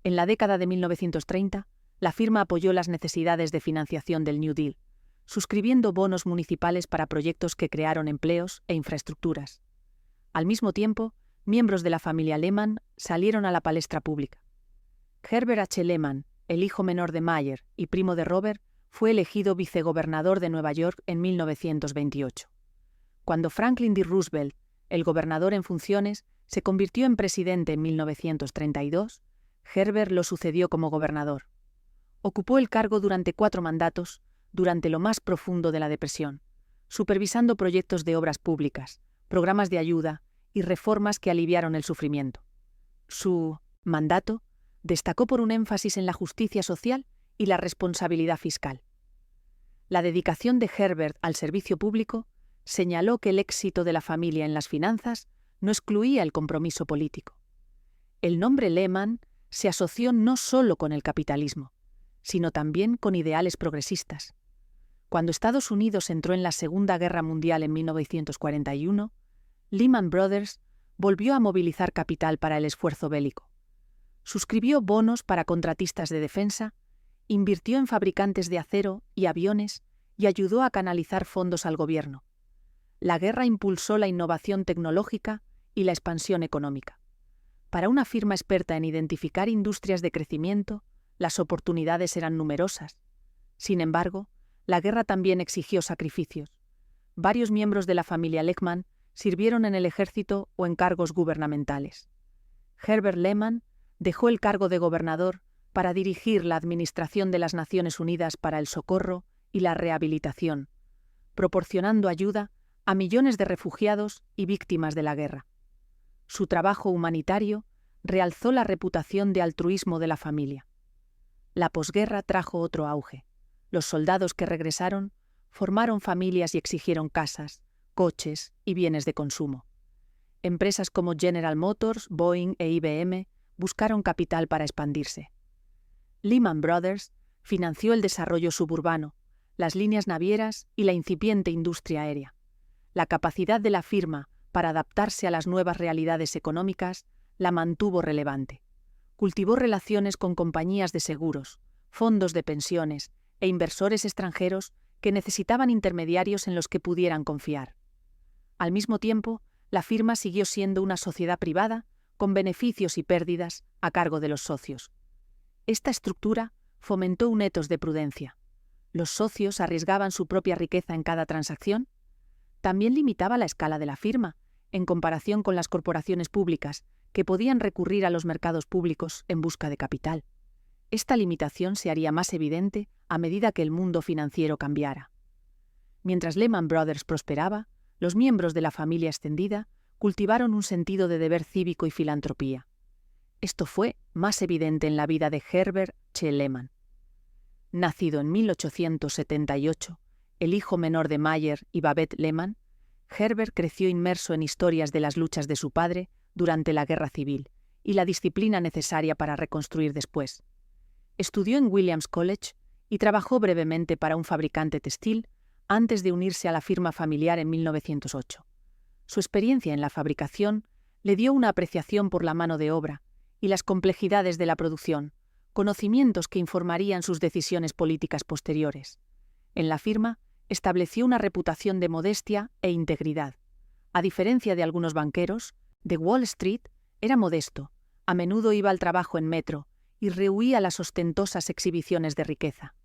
En la década de 1930, la firma apoyó las necesidades de financiación del New Deal, suscribiendo bonos municipales para proyectos que crearon empleos e infraestructuras. Al mismo tiempo, miembros de la familia Lehman salieron a la palestra pública. Herbert H. Lehman, el hijo menor de Mayer y primo de Robert, fue elegido vicegobernador de Nueva York en 1928. Cuando Franklin D. Roosevelt, el gobernador en funciones, se convirtió en presidente en 1932, Herbert lo sucedió como gobernador. Ocupó el cargo durante 4 mandatos, durante lo más profundo de la Depresión, supervisando proyectos de obras públicas, programas de ayuda y reformas que aliviaron el sufrimiento. Su mandato destacó por un énfasis en la justicia social y la responsabilidad fiscal. La dedicación de Herbert al servicio público señaló que el éxito de la familia en las finanzas no excluía el compromiso político. El nombre Lehman se asoció no solo con el capitalismo, sino también con ideales progresistas. Cuando Estados Unidos entró en la Segunda Guerra Mundial en 1941, Lehman Brothers volvió a movilizar capital para el esfuerzo bélico. Suscribió bonos para contratistas de defensa, invirtió en fabricantes de acero y aviones y ayudó a canalizar fondos al gobierno. La guerra impulsó la innovación tecnológica y la expansión económica. Para una firma experta en identificar industrias de crecimiento, las oportunidades eran numerosas. Sin embargo, la guerra también exigió sacrificios. Varios miembros de la familia Lehman sirvieron en el ejército o en cargos gubernamentales. Herbert Lehman dejó el cargo de gobernador para dirigir la administración de las Naciones Unidas para el socorro y la rehabilitación, proporcionando ayuda a millones de refugiados y víctimas de la guerra. Su trabajo humanitario realzó la reputación de altruismo de la familia. La posguerra trajo otro auge. Los soldados que regresaron formaron familias y exigieron casas, coches y bienes de consumo. Empresas como General Motors, Boeing e IBM buscaron capital para expandirse. Lehman Brothers financió el desarrollo suburbano, las líneas navieras y la incipiente industria aérea. La capacidad de la firma para adaptarse a las nuevas realidades económicas la mantuvo relevante. Cultivó relaciones con compañías de seguros, fondos de pensiones e inversores extranjeros que necesitaban intermediarios en los que pudieran confiar. Al mismo tiempo, la firma siguió siendo una sociedad privada con beneficios y pérdidas a cargo de los socios. Esta estructura fomentó un ethos de prudencia. Los socios arriesgaban su propia riqueza en cada transacción. También limitaba la escala de la firma, en comparación con las corporaciones públicas, que podían recurrir a los mercados públicos en busca de capital. Esta limitación se haría más evidente a medida que el mundo financiero cambiara. Mientras Lehman Brothers prosperaba, los miembros de la familia extendida cultivaron un sentido de deber cívico y filantropía. Esto fue más evidente en la vida de Herbert Che Lehman. Nacido en 1878, el hijo menor de Mayer y Babette Lehman, Herbert creció inmerso en historias de las luchas de su padre durante la Guerra Civil y la disciplina necesaria para reconstruir después. Estudió en Williams College y trabajó brevemente para un fabricante textil antes de unirse a la firma familiar en 1908. Su experiencia en la fabricación le dio una apreciación por la mano de obra y las complejidades de la producción, conocimientos que informarían sus decisiones políticas posteriores. En la firma, estableció una reputación de modestia e integridad. A diferencia de algunos banqueros, de Wall Street era modesto, a menudo iba al trabajo en metro y rehuía las ostentosas exhibiciones de riqueza.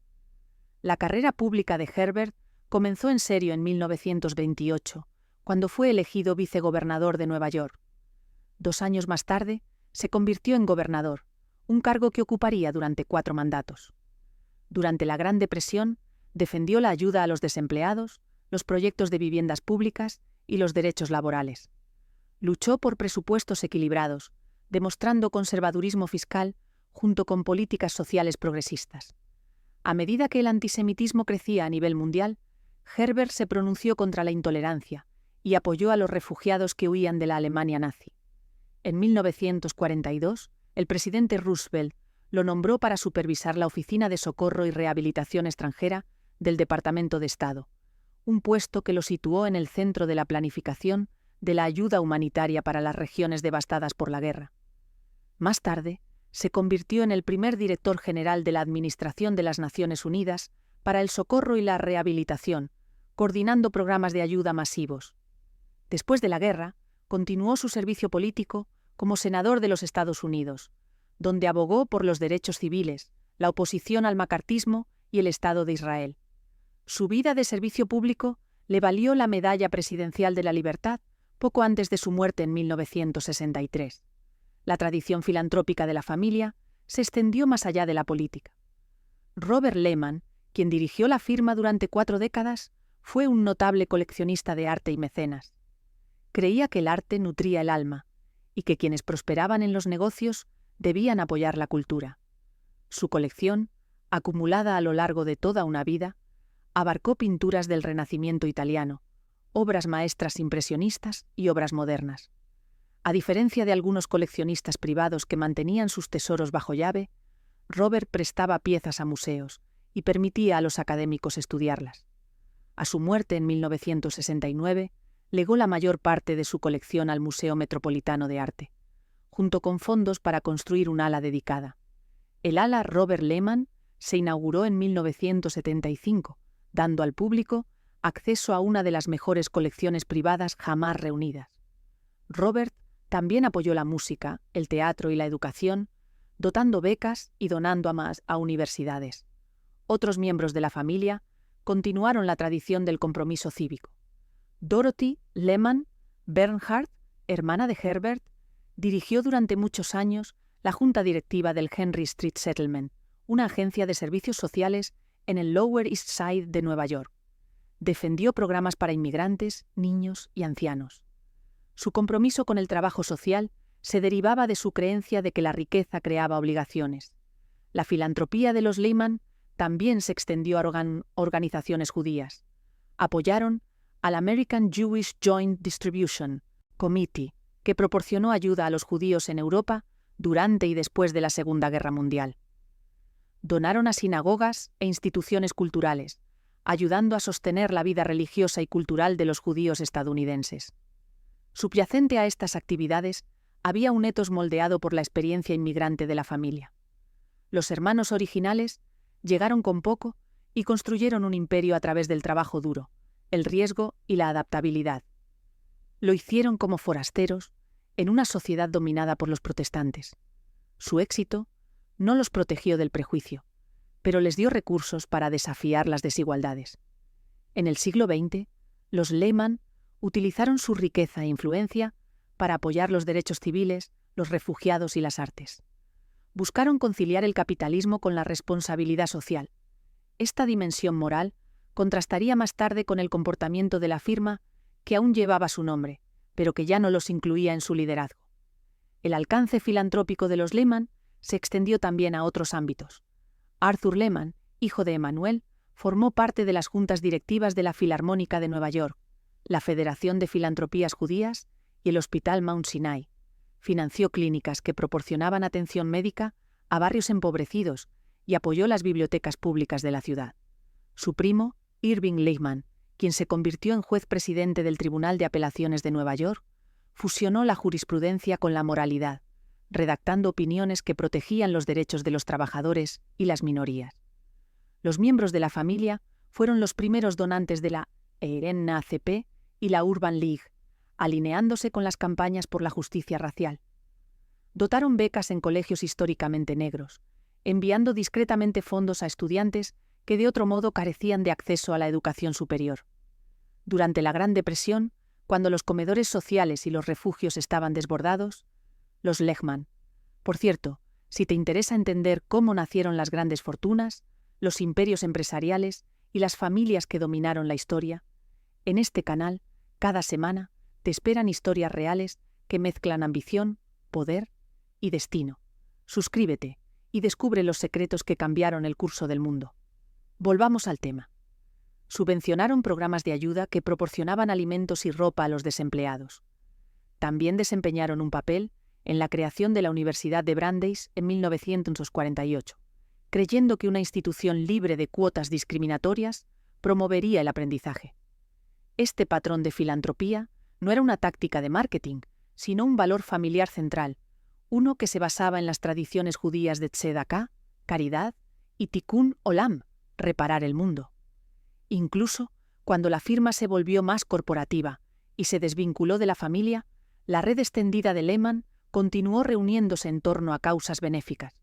La carrera pública de Herbert comenzó en serio en 1928, cuando fue elegido vicegobernador de Nueva York. 2 años más tarde, se convirtió en gobernador, un cargo que ocuparía durante 4 mandatos. Durante la Gran Depresión, defendió la ayuda a los desempleados, los proyectos de viviendas públicas y los derechos laborales. Luchó por presupuestos equilibrados, demostrando conservadurismo fiscal junto con políticas sociales progresistas. A medida que el antisemitismo crecía a nivel mundial, Herbert se pronunció contra la intolerancia y apoyó a los refugiados que huían de la Alemania nazi. En 1942, el presidente Roosevelt lo nombró para supervisar la Oficina de Socorro y Rehabilitación Extranjera del Departamento de Estado, un puesto que lo situó en el centro de la planificación de la ayuda humanitaria para las regiones devastadas por la guerra. Más tarde, se convirtió en el primer director general de la Administración de las Naciones Unidas para el Socorro y la Rehabilitación, coordinando programas de ayuda masivos. Después de la guerra, continuó su servicio político como senador de los Estados Unidos, donde abogó por los derechos civiles, la oposición al macartismo y el Estado de Israel. Su vida de servicio público le valió la Medalla Presidencial de la Libertad poco antes de su muerte en 1963. La tradición filantrópica de la familia se extendió más allá de la política. Robert Lehman, quien dirigió la firma durante 4 décadas, fue un notable coleccionista de arte y mecenas. Creía que el arte nutría el alma y que quienes prosperaban en los negocios debían apoyar la cultura. Su colección, acumulada a lo largo de toda una vida, abarcó pinturas del Renacimiento italiano, obras maestras impresionistas y obras modernas. A diferencia de algunos coleccionistas privados que mantenían sus tesoros bajo llave, Robert prestaba piezas a museos y permitía a los académicos estudiarlas. A su muerte en 1969, legó la mayor parte de su colección al Museo Metropolitano de Arte, junto con fondos para construir un ala dedicada. El ala Robert Lehman se inauguró en 1975, dando al público acceso a una de las mejores colecciones privadas jamás reunidas. Robert también apoyó la música, el teatro y la educación, dotando becas y donando a universidades. Otros miembros de la familia continuaron la tradición del compromiso cívico. Dorothy Lehman Bernhardt, hermana de Herbert, dirigió durante muchos años la junta directiva del Henry Street Settlement, una agencia de servicios sociales en el Lower East Side de Nueva York. Defendió programas para inmigrantes, niños y ancianos. Su compromiso con el trabajo social se derivaba de su creencia de que la riqueza creaba obligaciones. La filantropía de los Lehman también se extendió a organizaciones judías. Apoyaron al American Jewish Joint Distribution Committee, que proporcionó ayuda a los judíos en Europa durante y después de la Segunda Guerra Mundial. Donaron a sinagogas e instituciones culturales, ayudando a sostener la vida religiosa y cultural de los judíos estadounidenses. Subyacente a estas actividades había un etos moldeado por la experiencia inmigrante de la familia. Los hermanos originales llegaron con poco y construyeron un imperio a través del trabajo duro, el riesgo y la adaptabilidad. Lo hicieron como forasteros en una sociedad dominada por los protestantes. Su éxito no los protegió del prejuicio, pero les dio recursos para desafiar las desigualdades. En el siglo XX, los Lehman utilizaron su riqueza e influencia para apoyar los derechos civiles, los refugiados y las artes. Buscaron conciliar el capitalismo con la responsabilidad social. Esta dimensión moral contrastaría más tarde con el comportamiento de la firma que aún llevaba su nombre, pero que ya no los incluía en su liderazgo. El alcance filantrópico de los Lehman se extendió también a otros ámbitos. Arthur Lehman, hijo de Emanuel, formó parte de las juntas directivas de la Filarmónica de Nueva York, la Federación de Filantropías Judías y el Hospital Mount Sinai. Financió clínicas que proporcionaban atención médica a barrios empobrecidos y apoyó las bibliotecas públicas de la ciudad. Su primo, Irving Lehman, quien se convirtió en juez presidente del Tribunal de Apelaciones de Nueva York, fusionó la jurisprudencia con la moralidad, redactando opiniones que protegían los derechos de los trabajadores y las minorías. Los miembros de la familia fueron los primeros donantes de la NAACP y la Urban League, alineándose con las campañas por la justicia racial. Dotaron becas en colegios históricamente negros, enviando discretamente fondos a estudiantes que de otro modo carecían de acceso a la educación superior. Durante la Gran Depresión, cuando los comedores sociales y los refugios estaban desbordados, los Lehman. Por cierto, si te interesa entender cómo nacieron las grandes fortunas, los imperios empresariales y las familias que dominaron la historia, en este canal, cada semana, te esperan historias reales que mezclan ambición, poder y destino. Suscríbete y descubre los secretos que cambiaron el curso del mundo. Volvamos al tema. Subvencionaron programas de ayuda que proporcionaban alimentos y ropa a los desempleados. También desempeñaron un papel en la creación de la Universidad de Brandeis en 1948, creyendo que una institución libre de cuotas discriminatorias promovería el aprendizaje. Este patrón de filantropía no era una táctica de marketing, sino un valor familiar central, uno que se basaba en las tradiciones judías de tzedakah, caridad, y tikkun olam, reparar el mundo. Incluso, cuando la firma se volvió más corporativa y se desvinculó de la familia, la red extendida de Lehman continuó reuniéndose en torno a causas benéficas,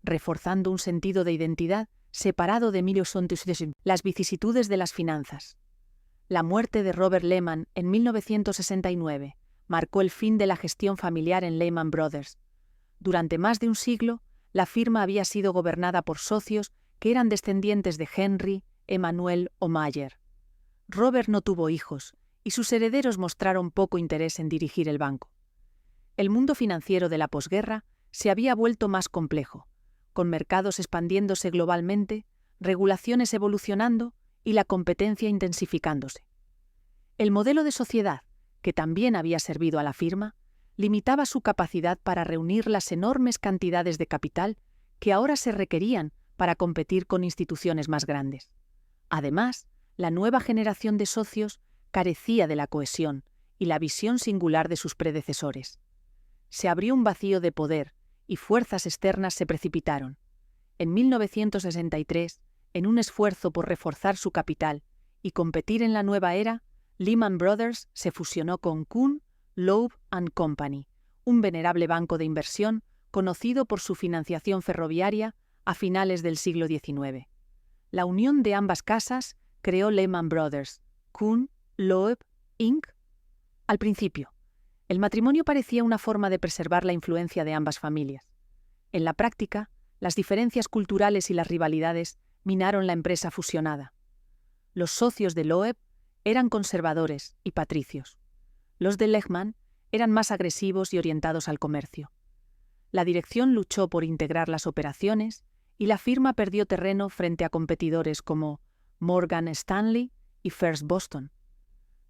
reforzando un sentido de identidad separado de las vicisitudes de las finanzas. La muerte de Robert Lehman en 1969 marcó el fin de la gestión familiar en Lehman Brothers. Durante más de un siglo, la firma había sido gobernada por socios que eran descendientes de Henry, Emanuel o Mayer. Robert no tuvo hijos y sus herederos mostraron poco interés en dirigir el banco. El mundo financiero de la posguerra se había vuelto más complejo, con mercados expandiéndose globalmente, regulaciones evolucionando y la competencia intensificándose. El modelo de sociedad, que también había servido a la firma, limitaba su capacidad para reunir las enormes cantidades de capital que ahora se requerían para competir con instituciones más grandes. Además, la nueva generación de socios carecía de la cohesión y la visión singular de sus predecesores. Se abrió un vacío de poder y fuerzas externas se precipitaron. En 1963, en un esfuerzo por reforzar su capital y competir en la nueva era, Lehman Brothers se fusionó con Kuhn, Loeb & Company, un venerable banco de inversión conocido por su financiación ferroviaria a finales del siglo XIX. La unión de ambas casas creó Lehman Brothers, Kuhn, Loeb, Inc. Al principio, el matrimonio parecía una forma de preservar la influencia de ambas familias. En la práctica, las diferencias culturales y las rivalidades minaron la empresa fusionada. Los socios de Loeb eran conservadores y patricios. Los de Lehman eran más agresivos y orientados al comercio. La dirección luchó por integrar las operaciones y la firma perdió terreno frente a competidores como Morgan Stanley y First Boston.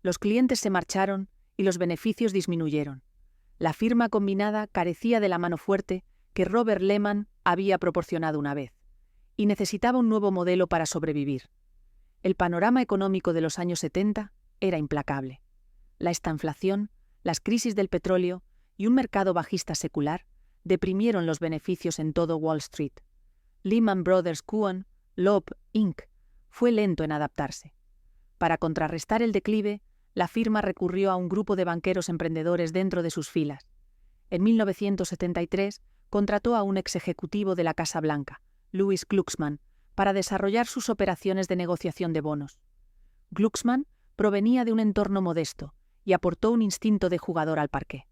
Los clientes se marcharon y los beneficios disminuyeron. La firma combinada carecía de la mano fuerte que Robert Lehman había proporcionado una vez, y necesitaba un nuevo modelo para sobrevivir. El panorama económico de los años 70 era implacable. La estanflación, las crisis del petróleo y un mercado bajista secular deprimieron los beneficios en todo Wall Street. Lehman Brothers Kuhn, Loeb, Inc. fue lento en adaptarse. Para contrarrestar el declive, la firma recurrió a un grupo de banqueros emprendedores dentro de sus filas. En 1973, contrató a un ex ejecutivo de la Casa Blanca, Louis Glucksmann, para desarrollar sus operaciones de negociación de bonos. Glucksmann provenía de un entorno modesto y aportó un instinto de jugador al parqué.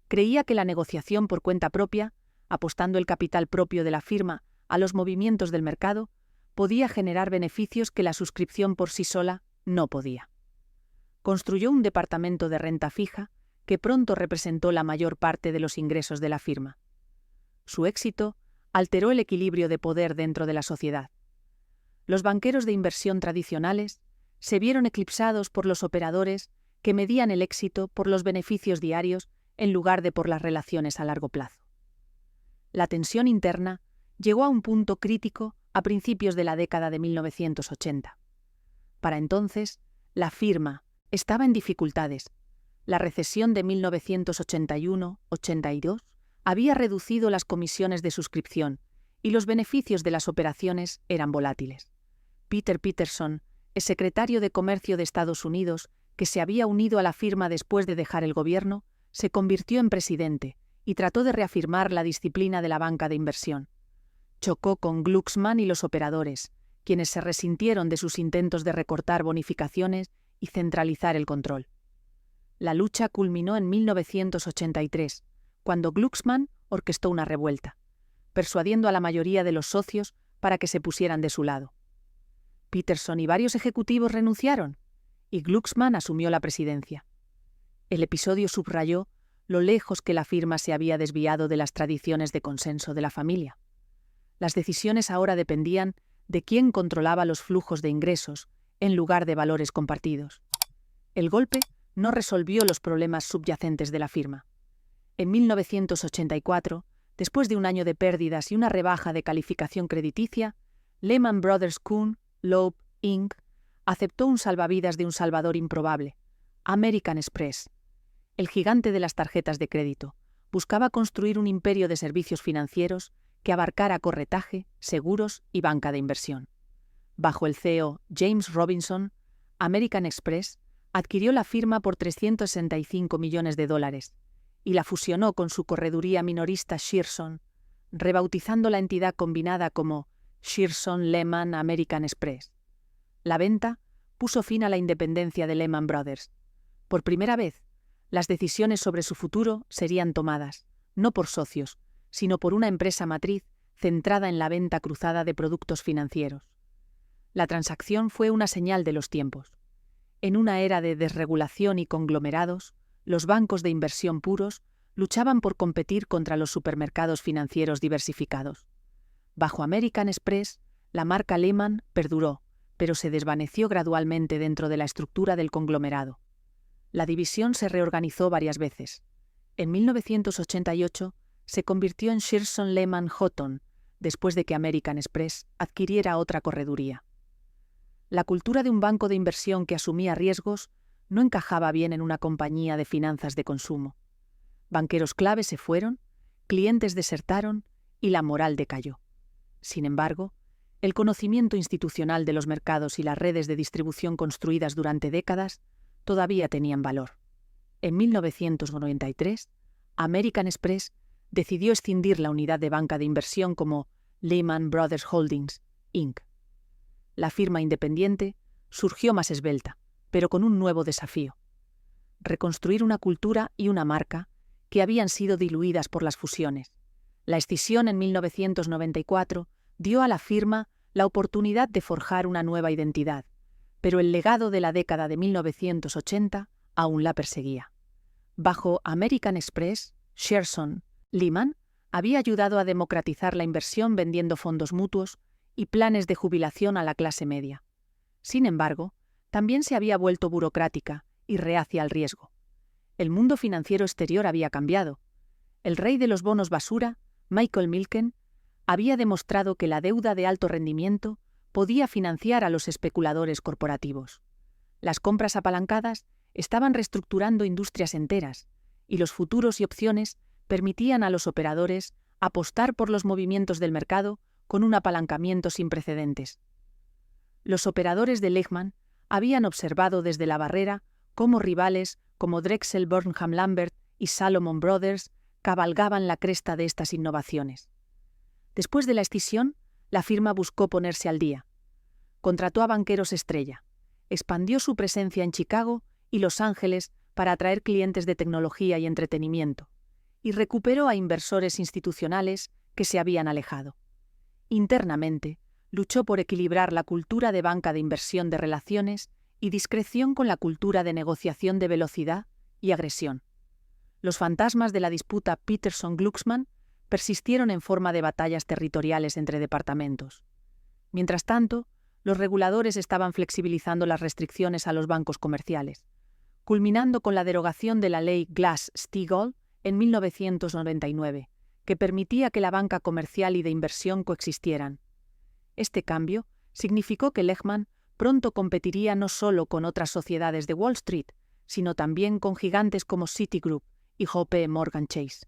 Creía que la negociación por cuenta propia, apostando el capital propio de la firma a los movimientos del mercado, podía generar beneficios que la suscripción por sí sola no podía. Construyó un departamento de renta fija que pronto representó la mayor parte de los ingresos de la firma. Su éxito alteró el equilibrio de poder dentro de la sociedad. Los banqueros de inversión tradicionales se vieron eclipsados por los operadores que medían el éxito por los beneficios diarios en lugar de por las relaciones a largo plazo. La tensión interna llegó a un punto crítico a principios de la década de 1980. Para entonces, la firma estaba en dificultades. La recesión de 1981-82 había reducido las comisiones de suscripción y los beneficios de las operaciones eran volátiles. Peter Peterson, el secretario de Comercio de Estados Unidos, que se había unido a la firma después de dejar el gobierno, se convirtió en presidente y trató de reafirmar la disciplina de la banca de inversión. Chocó con Glucksmann y los operadores, quienes se resintieron de sus intentos de recortar bonificaciones y centralizar el control. La lucha culminó en 1983, cuando Glucksmann orquestó una revuelta, persuadiendo a la mayoría de los socios para que se pusieran de su lado. Peterson y varios ejecutivos renunciaron, y Glucksmann asumió la presidencia. El episodio subrayó lo lejos que la firma se había desviado de las tradiciones de consenso de la familia. Las decisiones ahora dependían de quién controlaba los flujos de ingresos en lugar de valores compartidos. El golpe no resolvió los problemas subyacentes de la firma. En 1984, después de un año de pérdidas y una rebaja de calificación crediticia, Lehman Brothers Kuhn, Loeb, Inc. aceptó un salvavidas de un salvador improbable, American Express. El gigante de las tarjetas de crédito buscaba construir un imperio de servicios financieros que abarcara corretaje, seguros y banca de inversión. Bajo el CEO James Robinson, American Express adquirió la firma por $365 millones y la fusionó con su correduría minorista Shearson, rebautizando la entidad combinada como Shearson Lehman American Express. La venta puso fin a la independencia de Lehman Brothers. Por primera vez, las decisiones sobre su futuro serían tomadas, no por socios, sino por una empresa matriz centrada en la venta cruzada de productos financieros. La transacción fue una señal de los tiempos. En una era de desregulación y conglomerados, los bancos de inversión puros luchaban por competir contra los supermercados financieros diversificados. Bajo American Express, la marca Lehman perduró, pero se desvaneció gradualmente dentro de la estructura del conglomerado. La división se reorganizó varias veces. En 1988 se convirtió en Shearson Lehman Houghton, después de que American Express adquiriera otra correduría. La cultura de un banco de inversión que asumía riesgos no encajaba bien en una compañía de finanzas de consumo. Banqueros clave se fueron, clientes desertaron y la moral decayó. Sin embargo, el conocimiento institucional de los mercados y las redes de distribución construidas durante décadas todavía tenían valor. En 1993, American Express decidió escindir la unidad de banca de inversión como Lehman Brothers Holdings, Inc. La firma independiente surgió más esbelta, pero con un nuevo desafío: reconstruir una cultura y una marca que habían sido diluidas por las fusiones. La escisión en 1994 dio a la firma la oportunidad de forjar una nueva identidad, pero el legado de la década de 1980 aún la perseguía. Bajo American Express, Shearson Lehman había ayudado a democratizar la inversión vendiendo fondos mutuos y planes de jubilación a la clase media. Sin embargo, también se había vuelto burocrática y reacia al riesgo. El mundo financiero exterior había cambiado. El rey de los bonos basura, Michael Milken, había demostrado que la deuda de alto rendimiento podía financiar a los especuladores corporativos. Las compras apalancadas estaban reestructurando industrias enteras, y los futuros y opciones permitían a los operadores apostar por los movimientos del mercado con un apalancamiento sin precedentes. Los operadores de Lehman habían observado desde la barrera cómo rivales como Drexel Burnham Lambert y Salomon Brothers cabalgaban la cresta de estas innovaciones. Después de la escisión, la firma buscó ponerse al día. Contrató a banqueros estrella, expandió su presencia en Chicago y Los Ángeles para atraer clientes de tecnología y entretenimiento, y recuperó a inversores institucionales que se habían alejado. Internamente, luchó por equilibrar la cultura de banca de inversión de relaciones y discreción con la cultura de negociación de velocidad y agresión. Los fantasmas de la disputa Peterson-Glucksmann persistieron en forma de batallas territoriales entre departamentos. Mientras tanto, los reguladores estaban flexibilizando las restricciones a los bancos comerciales, culminando con la derogación de la ley Glass-Steagall en 1999, que permitía que la banca comercial y de inversión coexistieran. Este cambio significó que Lehman pronto competiría no solo con otras sociedades de Wall Street, sino también con gigantes como Citigroup y JP Morgan Chase.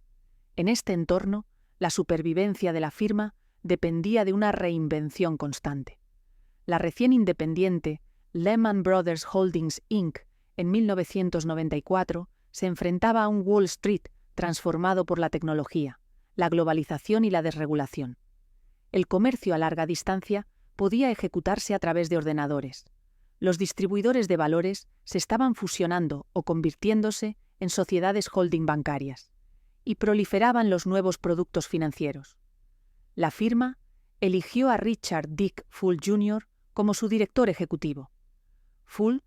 En este entorno, la supervivencia de la firma dependía de una reinvención constante. La recién independiente Lehman Brothers Holdings, Inc., en 1994, se enfrentaba a un Wall Street transformado por la tecnología, la globalización y la desregulación. El comercio a larga distancia podía ejecutarse a través de ordenadores. Los distribuidores de valores se estaban fusionando o convirtiéndose en sociedades holding bancarias, y proliferaban los nuevos productos financieros. La firma eligió a Richard Dick Full Jr. como su director ejecutivo. Full,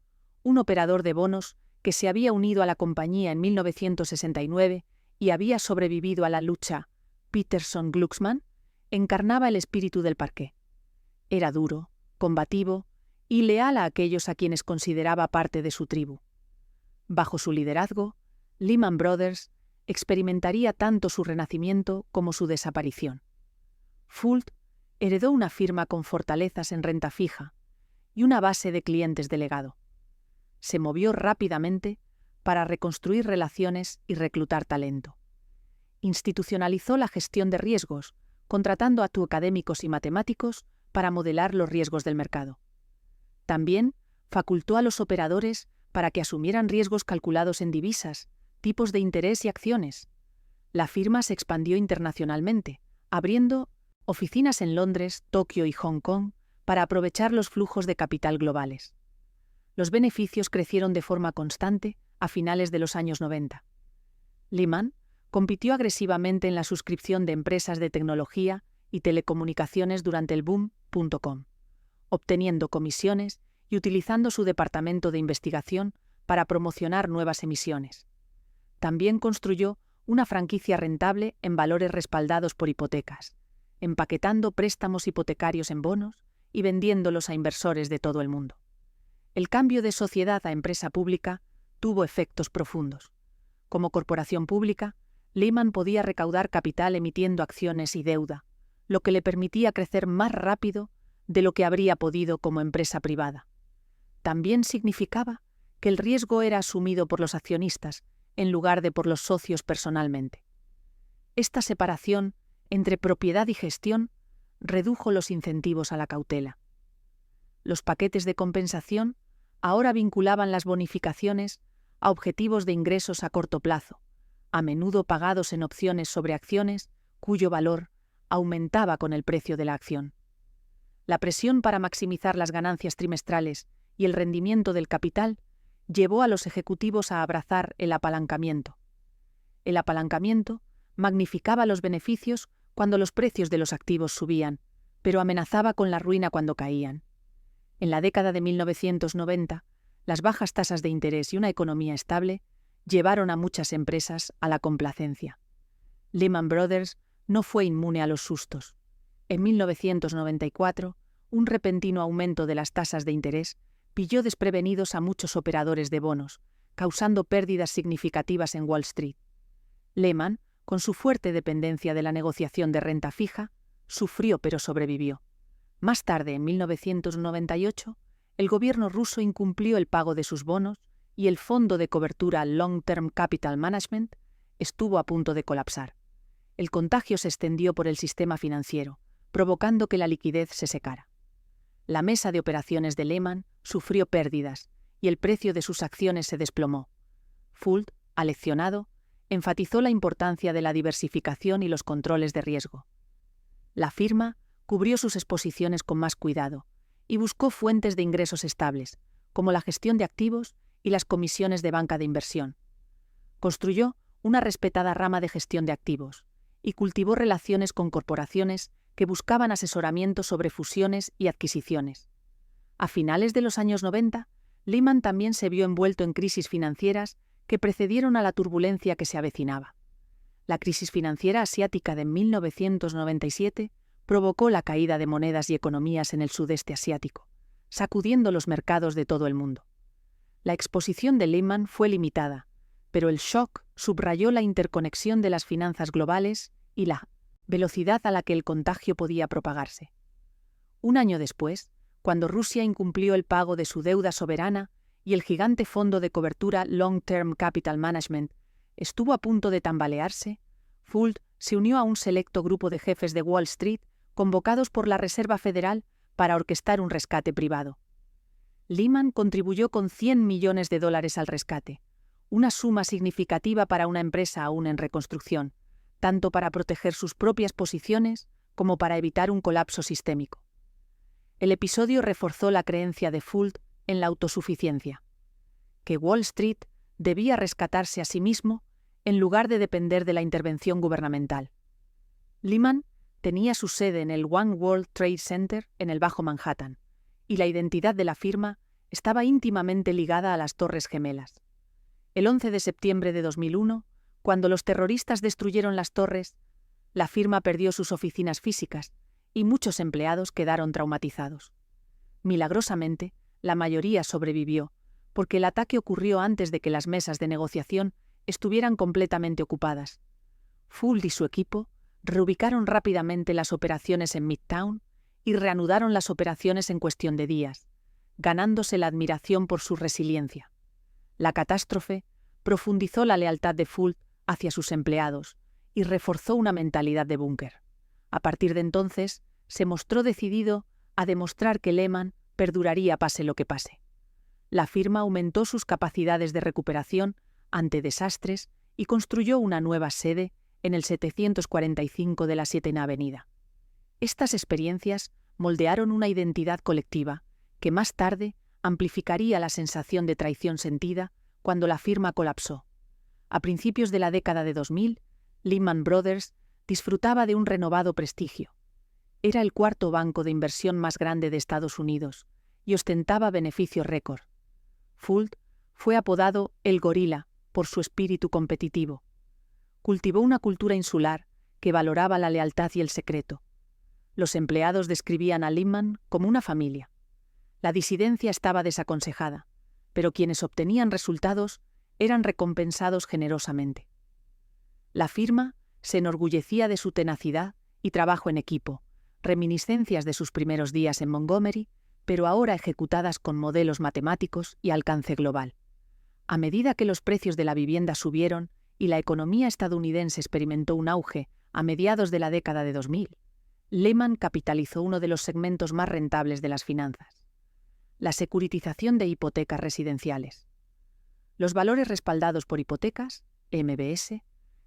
un operador de bonos que se había unido a la compañía en 1969 y había sobrevivido a la lucha Peterson-Glucksmann, encarnaba el espíritu del parqué. Era duro, combativo y leal a aquellos a quienes consideraba parte de su tribu. Bajo su liderazgo, Lehman Brothers experimentaría tanto su renacimiento como su desaparición. Full heredó una firma con fortalezas en renta fija y una base de clientes de legado. Se movió rápidamente para reconstruir relaciones y reclutar talento. Institucionalizó la gestión de riesgos, contratando a académicos y matemáticos para modelar los riesgos del mercado. También facultó a los operadores para que asumieran riesgos calculados en divisas, tipos de interés y acciones. La firma se expandió internacionalmente, abriendo oficinas en Londres, Tokio y Hong Kong para aprovechar los flujos de capital globales. los beneficios crecieron de forma constante a finales de los años 90. Lehman compitió agresivamente en la suscripción de empresas de tecnología y telecomunicaciones durante el boom.com, obteniendo comisiones y utilizando su departamento de investigación para promocionar nuevas emisiones. También construyó una franquicia rentable en valores respaldados por hipotecas, empaquetando préstamos hipotecarios en bonos y vendiéndolos a inversores de todo el mundo. El cambio de sociedad a empresa pública tuvo efectos profundos. Como corporación pública, Lehman podía recaudar capital emitiendo acciones y deuda, lo que le permitía crecer más rápido de lo que habría podido como empresa privada. También significaba que el riesgo era asumido por los accionistas en lugar de por los socios personalmente. Esta separación entre propiedad y gestión redujo los incentivos a la cautela. Los paquetes de compensación ahora vinculaban las bonificaciones a objetivos de ingresos a corto plazo, a menudo pagados en opciones sobre acciones cuyo valor aumentaba con el precio de la acción. La presión para maximizar las ganancias trimestrales y el rendimiento del capital llevó a los ejecutivos a abrazar el apalancamiento. El apalancamiento magnificaba los beneficios cuando los precios de los activos subían, pero amenazaba con la ruina cuando caían. En la década de 1990, las bajas tasas de interés y una economía estable llevaron a muchas empresas a la complacencia. Lehman Brothers no fue inmune a los sustos. En 1994, un repentino aumento de las tasas de interés pilló desprevenidos a muchos operadores de bonos, causando pérdidas significativas en Wall Street. Lehman, con su fuerte dependencia de la negociación de renta fija, sufrió pero sobrevivió. Más tarde, en 1998, el gobierno ruso incumplió el pago de sus bonos y el fondo de cobertura Long Term Capital Management estuvo a punto de colapsar. El contagio se extendió por el sistema financiero, provocando que la liquidez se secara. La mesa de operaciones de Lehman sufrió pérdidas y el precio de sus acciones se desplomó. Fuld, aleccionado, enfatizó la importancia de la diversificación y los controles de riesgo. La firma cubrió sus exposiciones con más cuidado y buscó fuentes de ingresos estables, como la gestión de activos y las comisiones de banca de inversión. Construyó una respetada rama de gestión de activos y cultivó relaciones con corporaciones que buscaban asesoramiento sobre fusiones y adquisiciones. A finales de los años 90, Lehman también se vio envuelto en crisis financieras que precedieron a la turbulencia que se avecinaba. La crisis financiera asiática de 1997 provocó la caída de monedas y economías en el sudeste asiático, sacudiendo los mercados de todo el mundo. La exposición de Lehman fue limitada, pero el shock subrayó la interconexión de las finanzas globales y la velocidad a la que el contagio podía propagarse. Un año después, cuando Rusia incumplió el pago de su deuda soberana y el gigante fondo de cobertura Long Term Capital Management estuvo a punto de tambalearse, Fuld se unió a un selecto grupo de jefes de Wall Street convocados por la Reserva Federal para orquestar un rescate privado. Lehman contribuyó con $100 millones al rescate, una suma significativa para una empresa aún en reconstrucción, tanto para proteger sus propias posiciones como para evitar un colapso sistémico. El episodio reforzó la creencia de Fuld en la autosuficiencia, que Wall Street debía rescatarse a sí mismo en lugar de depender de la intervención gubernamental. Lehman tenía su sede en el One World Trade Center en el Bajo Manhattan, y la identidad de la firma estaba íntimamente ligada a las Torres Gemelas. El 11 de septiembre de 2001, cuando los terroristas destruyeron las torres, la firma perdió sus oficinas físicas y muchos empleados quedaron traumatizados. Milagrosamente, la mayoría sobrevivió, porque el ataque ocurrió antes de que las mesas de negociación estuvieran completamente ocupadas. Fuld y su equipo reubicaron rápidamente las operaciones en Midtown y reanudaron las operaciones en cuestión de días, ganándose la admiración por su resiliencia. La catástrofe profundizó la lealtad de Fuld hacia sus empleados y reforzó una mentalidad de búnker. A partir de entonces, se mostró decidido a demostrar que Lehman perduraría pase lo que pase. La firma aumentó sus capacidades de recuperación ante desastres y construyó una nueva sede en el 745 de la 7ª Avenida. Estas experiencias moldearon una identidad colectiva que más tarde amplificaría la sensación de traición sentida cuando la firma colapsó. A principios de la década de 2000, Lehman Brothers disfrutaba de un renovado prestigio. Era el cuarto banco de inversión más grande de Estados Unidos y ostentaba beneficios récord. Fuld fue apodado el gorila por su espíritu competitivo. Cultivó una cultura insular que valoraba la lealtad y el secreto. Los empleados describían a Lehman como una familia. La disidencia estaba desaconsejada, pero quienes obtenían resultados eran recompensados generosamente. La firma se enorgullecía de su tenacidad y trabajo en equipo, reminiscencias de sus primeros días en Montgomery, pero ahora ejecutadas con modelos matemáticos y alcance global. A medida que los precios de la vivienda subieron y la economía estadounidense experimentó un auge a mediados de la década de 2000, Lehman capitalizó uno de los segmentos más rentables de las finanzas: la securitización de hipotecas residenciales. Los valores respaldados por hipotecas, MBS,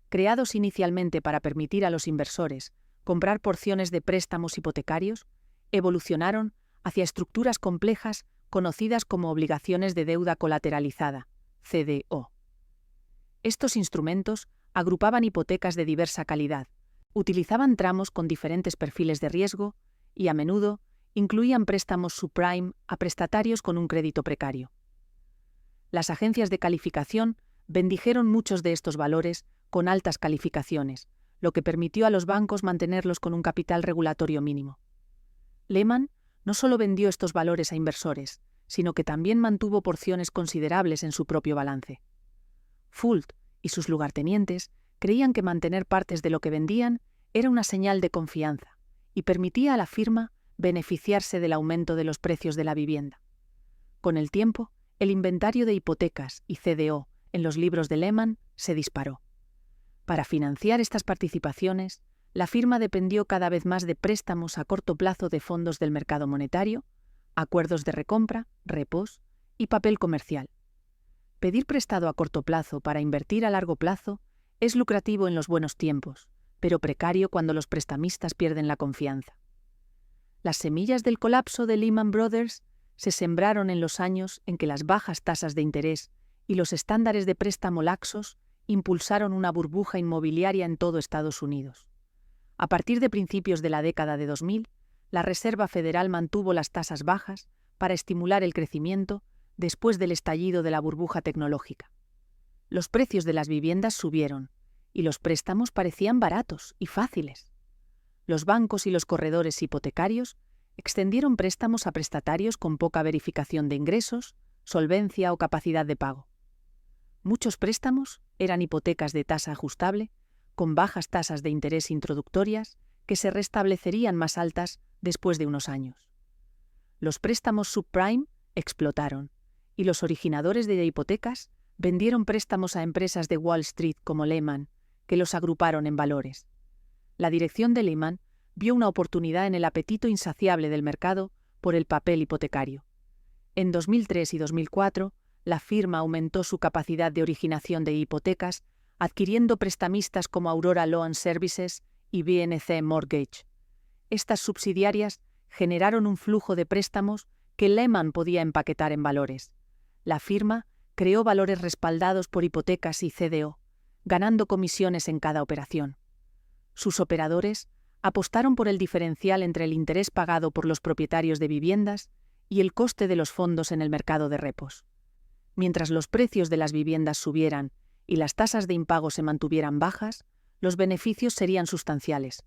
creados inicialmente para permitir a los inversores comprar porciones de préstamos hipotecarios, evolucionaron hacia estructuras complejas conocidas como obligaciones de deuda colateralizada, CDO. Estos instrumentos agrupaban hipotecas de diversa calidad, utilizaban tramos con diferentes perfiles de riesgo y, a menudo, incluían préstamos subprime a prestatarios con un crédito precario. Las agencias de calificación bendijeron muchos de estos valores con altas calificaciones, lo que permitió a los bancos mantenerlos con un capital regulatorio mínimo. Lehman no solo vendió estos valores a inversores, sino que también mantuvo porciones considerables en su propio balance. Fuld y sus lugartenientes creían que mantener partes de lo que vendían era una señal de confianza y permitía a la firma beneficiarse del aumento de los precios de la vivienda. Con el tiempo, el inventario de hipotecas y CDO en los libros de Lehman se disparó. Para financiar estas participaciones, la firma dependió cada vez más de préstamos a corto plazo de fondos del mercado monetario, acuerdos de recompra, repos y papel comercial. Pedir prestado a corto plazo para invertir a largo plazo es lucrativo en los buenos tiempos, pero precario cuando los prestamistas pierden la confianza. Las semillas del colapso de Lehman Brothers se sembraron en los años en que las bajas tasas de interés y los estándares de préstamo laxos impulsaron una burbuja inmobiliaria en todo Estados Unidos. A partir de principios de la década de 2000, la Reserva Federal mantuvo las tasas bajas para estimular el crecimiento después del estallido de la burbuja tecnológica. Los precios de las viviendas subieron y los préstamos parecían baratos y fáciles. Los bancos y los corredores hipotecarios extendieron préstamos a prestatarios con poca verificación de ingresos, solvencia o capacidad de pago. Muchos préstamos eran hipotecas de tasa ajustable, con bajas tasas de interés introductorias que se restablecerían más altas después de unos años. Los préstamos subprime explotaron y los originadores de hipotecas vendieron préstamos a empresas de Wall Street como Lehman, que los agruparon en valores. La dirección de Lehman vio una oportunidad en el apetito insaciable del mercado por el papel hipotecario. En 2003 y 2004, la firma aumentó su capacidad de originación de hipotecas, adquiriendo prestamistas como Aurora Loan Services y BNC Mortgage. Estas subsidiarias generaron un flujo de préstamos que Lehman podía empaquetar en valores. La firma creó valores respaldados por hipotecas y CDO, ganando comisiones en cada operación. Sus operadores apostaron por el diferencial entre el interés pagado por los propietarios de viviendas y el coste de los fondos en el mercado de repos. Mientras los precios de las viviendas subieran y las tasas de impago se mantuvieran bajas, los beneficios serían sustanciales.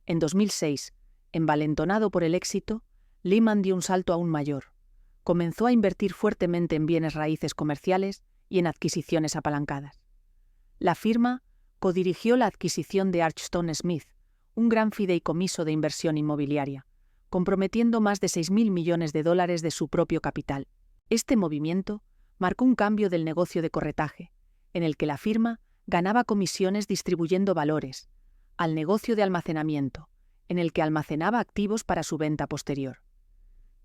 En 2006, envalentonado por el éxito, Lehman dio un salto aún mayor. Comenzó a invertir fuertemente en bienes raíces comerciales y en adquisiciones apalancadas. La firma codirigió la adquisición de Archstone Smith, un gran fideicomiso de inversión inmobiliaria, comprometiendo más de $6.000 millones de su propio capital. Este movimiento marcó un cambio del negocio de corretaje, en el que la firma ganaba comisiones distribuyendo valores, al negocio de almacenamiento, en el que almacenaba activos para su venta posterior.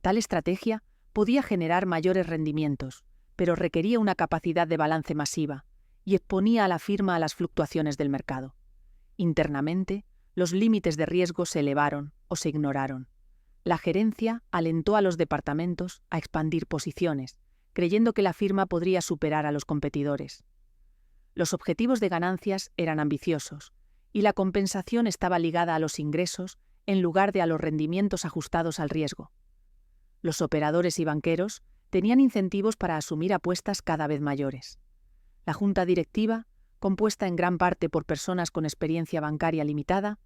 Tal estrategia podía generar mayores rendimientos, pero requería una capacidad de balance masiva y exponía a la firma a las fluctuaciones del mercado. Internamente, los límites de riesgo se elevaron o se ignoraron. La gerencia alentó a los departamentos a expandir posiciones, creyendo que la firma podría superar a los competidores. Los objetivos de ganancias eran ambiciosos, y la compensación estaba ligada a los ingresos en lugar de a los rendimientos ajustados al riesgo. Los operadores y banqueros tenían incentivos para asumir apuestas cada vez mayores. La junta directiva, compuesta en gran parte por personas con experiencia bancaria limitada,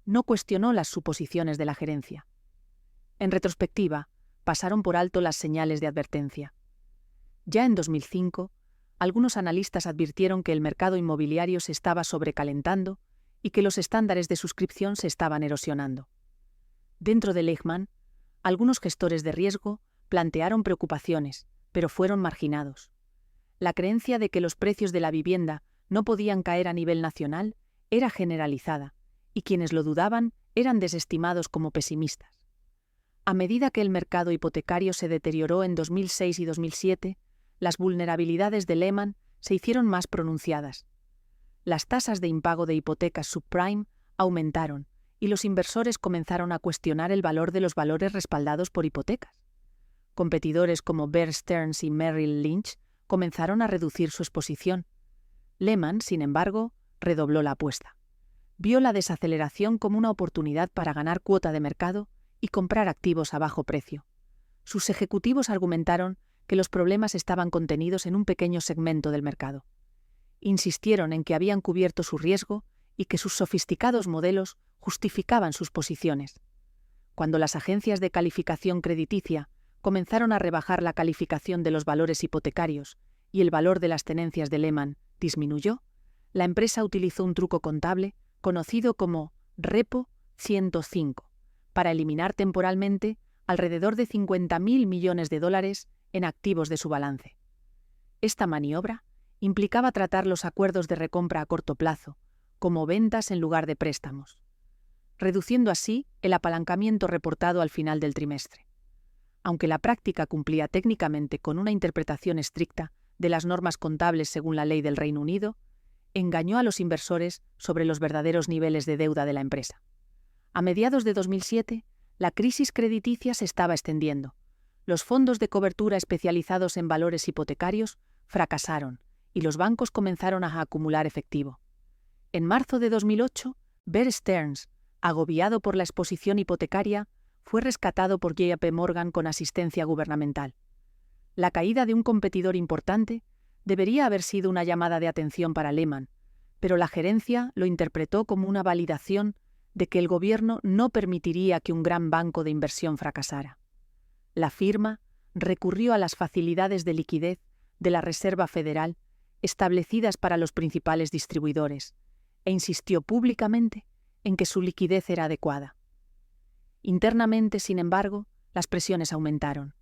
no cuestionó las suposiciones de la gerencia. En retrospectiva, pasaron por alto las señales de advertencia. Ya en 2005, algunos analistas advirtieron que el mercado inmobiliario se estaba sobrecalentando y que los estándares de suscripción se estaban erosionando. Dentro de Lehman, algunos gestores de riesgo plantearon preocupaciones, pero fueron marginados. La creencia de que los precios de la vivienda no podían caer a nivel nacional era generalizada, y quienes lo dudaban eran desestimados como pesimistas. A medida que el mercado hipotecario se deterioró en 2006 y 2007, las vulnerabilidades de Lehman se hicieron más pronunciadas. Las tasas de impago de hipotecas subprime aumentaron y los inversores comenzaron a cuestionar el valor de los valores respaldados por hipotecas. Competidores como Bear Stearns y Merrill Lynch comenzaron a reducir su exposición. Lehman, sin embargo, redobló la apuesta. Vio la desaceleración como una oportunidad para ganar cuota de mercado y comprar activos a bajo precio. Sus ejecutivos argumentaron que los problemas estaban contenidos en un pequeño segmento del mercado. Insistieron en que habían cubierto su riesgo y que sus sofisticados modelos justificaban sus posiciones. Cuando las agencias de calificación crediticia comenzaron a rebajar la calificación de los valores hipotecarios y el valor de las tenencias de Lehman disminuyó, la empresa utilizó un truco contable conocido como Repo 105 para eliminar temporalmente alrededor de $50.000 millones en activos de su balance. Esta maniobra implicaba tratar los acuerdos de recompra a corto plazo como ventas en lugar de préstamos, reduciendo así el apalancamiento reportado al final del trimestre. Aunque la práctica cumplía técnicamente con una interpretación estricta de las normas contables según la ley del Reino Unido, engañó a los inversores sobre los verdaderos niveles de deuda de la empresa. A mediados de 2007, la crisis crediticia se estaba extendiendo. Los fondos de cobertura especializados en valores hipotecarios fracasaron y los bancos comenzaron a acumular efectivo. En marzo de 2008, Bear Stearns, agobiado por la exposición hipotecaria, fue rescatado por JP Morgan con asistencia gubernamental. La caída de un competidor importante debería haber sido una llamada de atención para Lehman, pero la gerencia lo interpretó como una validación de que el gobierno no permitiría que un gran banco de inversión fracasara. La firma recurrió a las facilidades de liquidez de la Reserva Federal establecidas para los principales distribuidores e insistió públicamente en que su liquidez era adecuada. Internamente, sin embargo, las presiones aumentaron.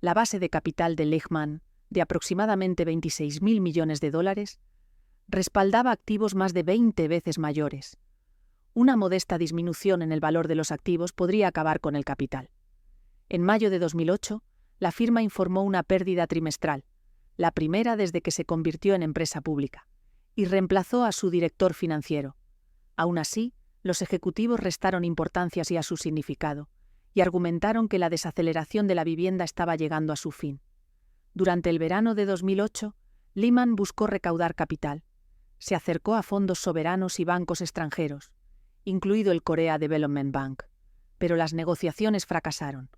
La base de capital de Lehman, de aproximadamente $26.000 millones, respaldaba activos más de 20 veces mayores. Una modesta disminución en el valor de los activos podría acabar con el capital. En mayo de 2008, la firma informó una pérdida trimestral, la primera desde que se convirtió en empresa pública, y reemplazó a su director financiero. Aún así, los ejecutivos restaron importancia a su significado y argumentaron que la desaceleración de la vivienda estaba llegando a su fin. Durante el verano de 2008, Lehman buscó recaudar capital. Se acercó a fondos soberanos y bancos extranjeros, incluido el Korea Development Bank, pero las negociaciones fracasaron.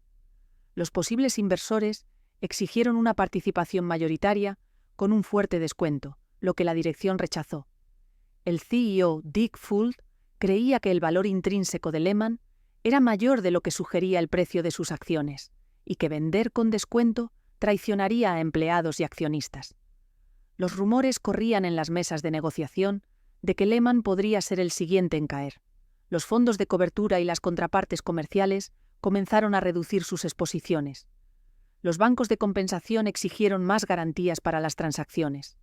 Los posibles inversores exigieron una participación mayoritaria con un fuerte descuento, lo que la dirección rechazó. El CEO Dick Fuld creía que el valor intrínseco de Lehman era mayor de lo que sugería el precio de sus acciones y que vender con descuento traicionaría a empleados y accionistas. Los rumores corrían en las mesas de negociación de que Lehman podría ser el siguiente en caer. Los fondos de cobertura y las contrapartes comerciales comenzaron a reducir sus exposiciones. Los bancos de compensación exigieron más garantías para las transacciones.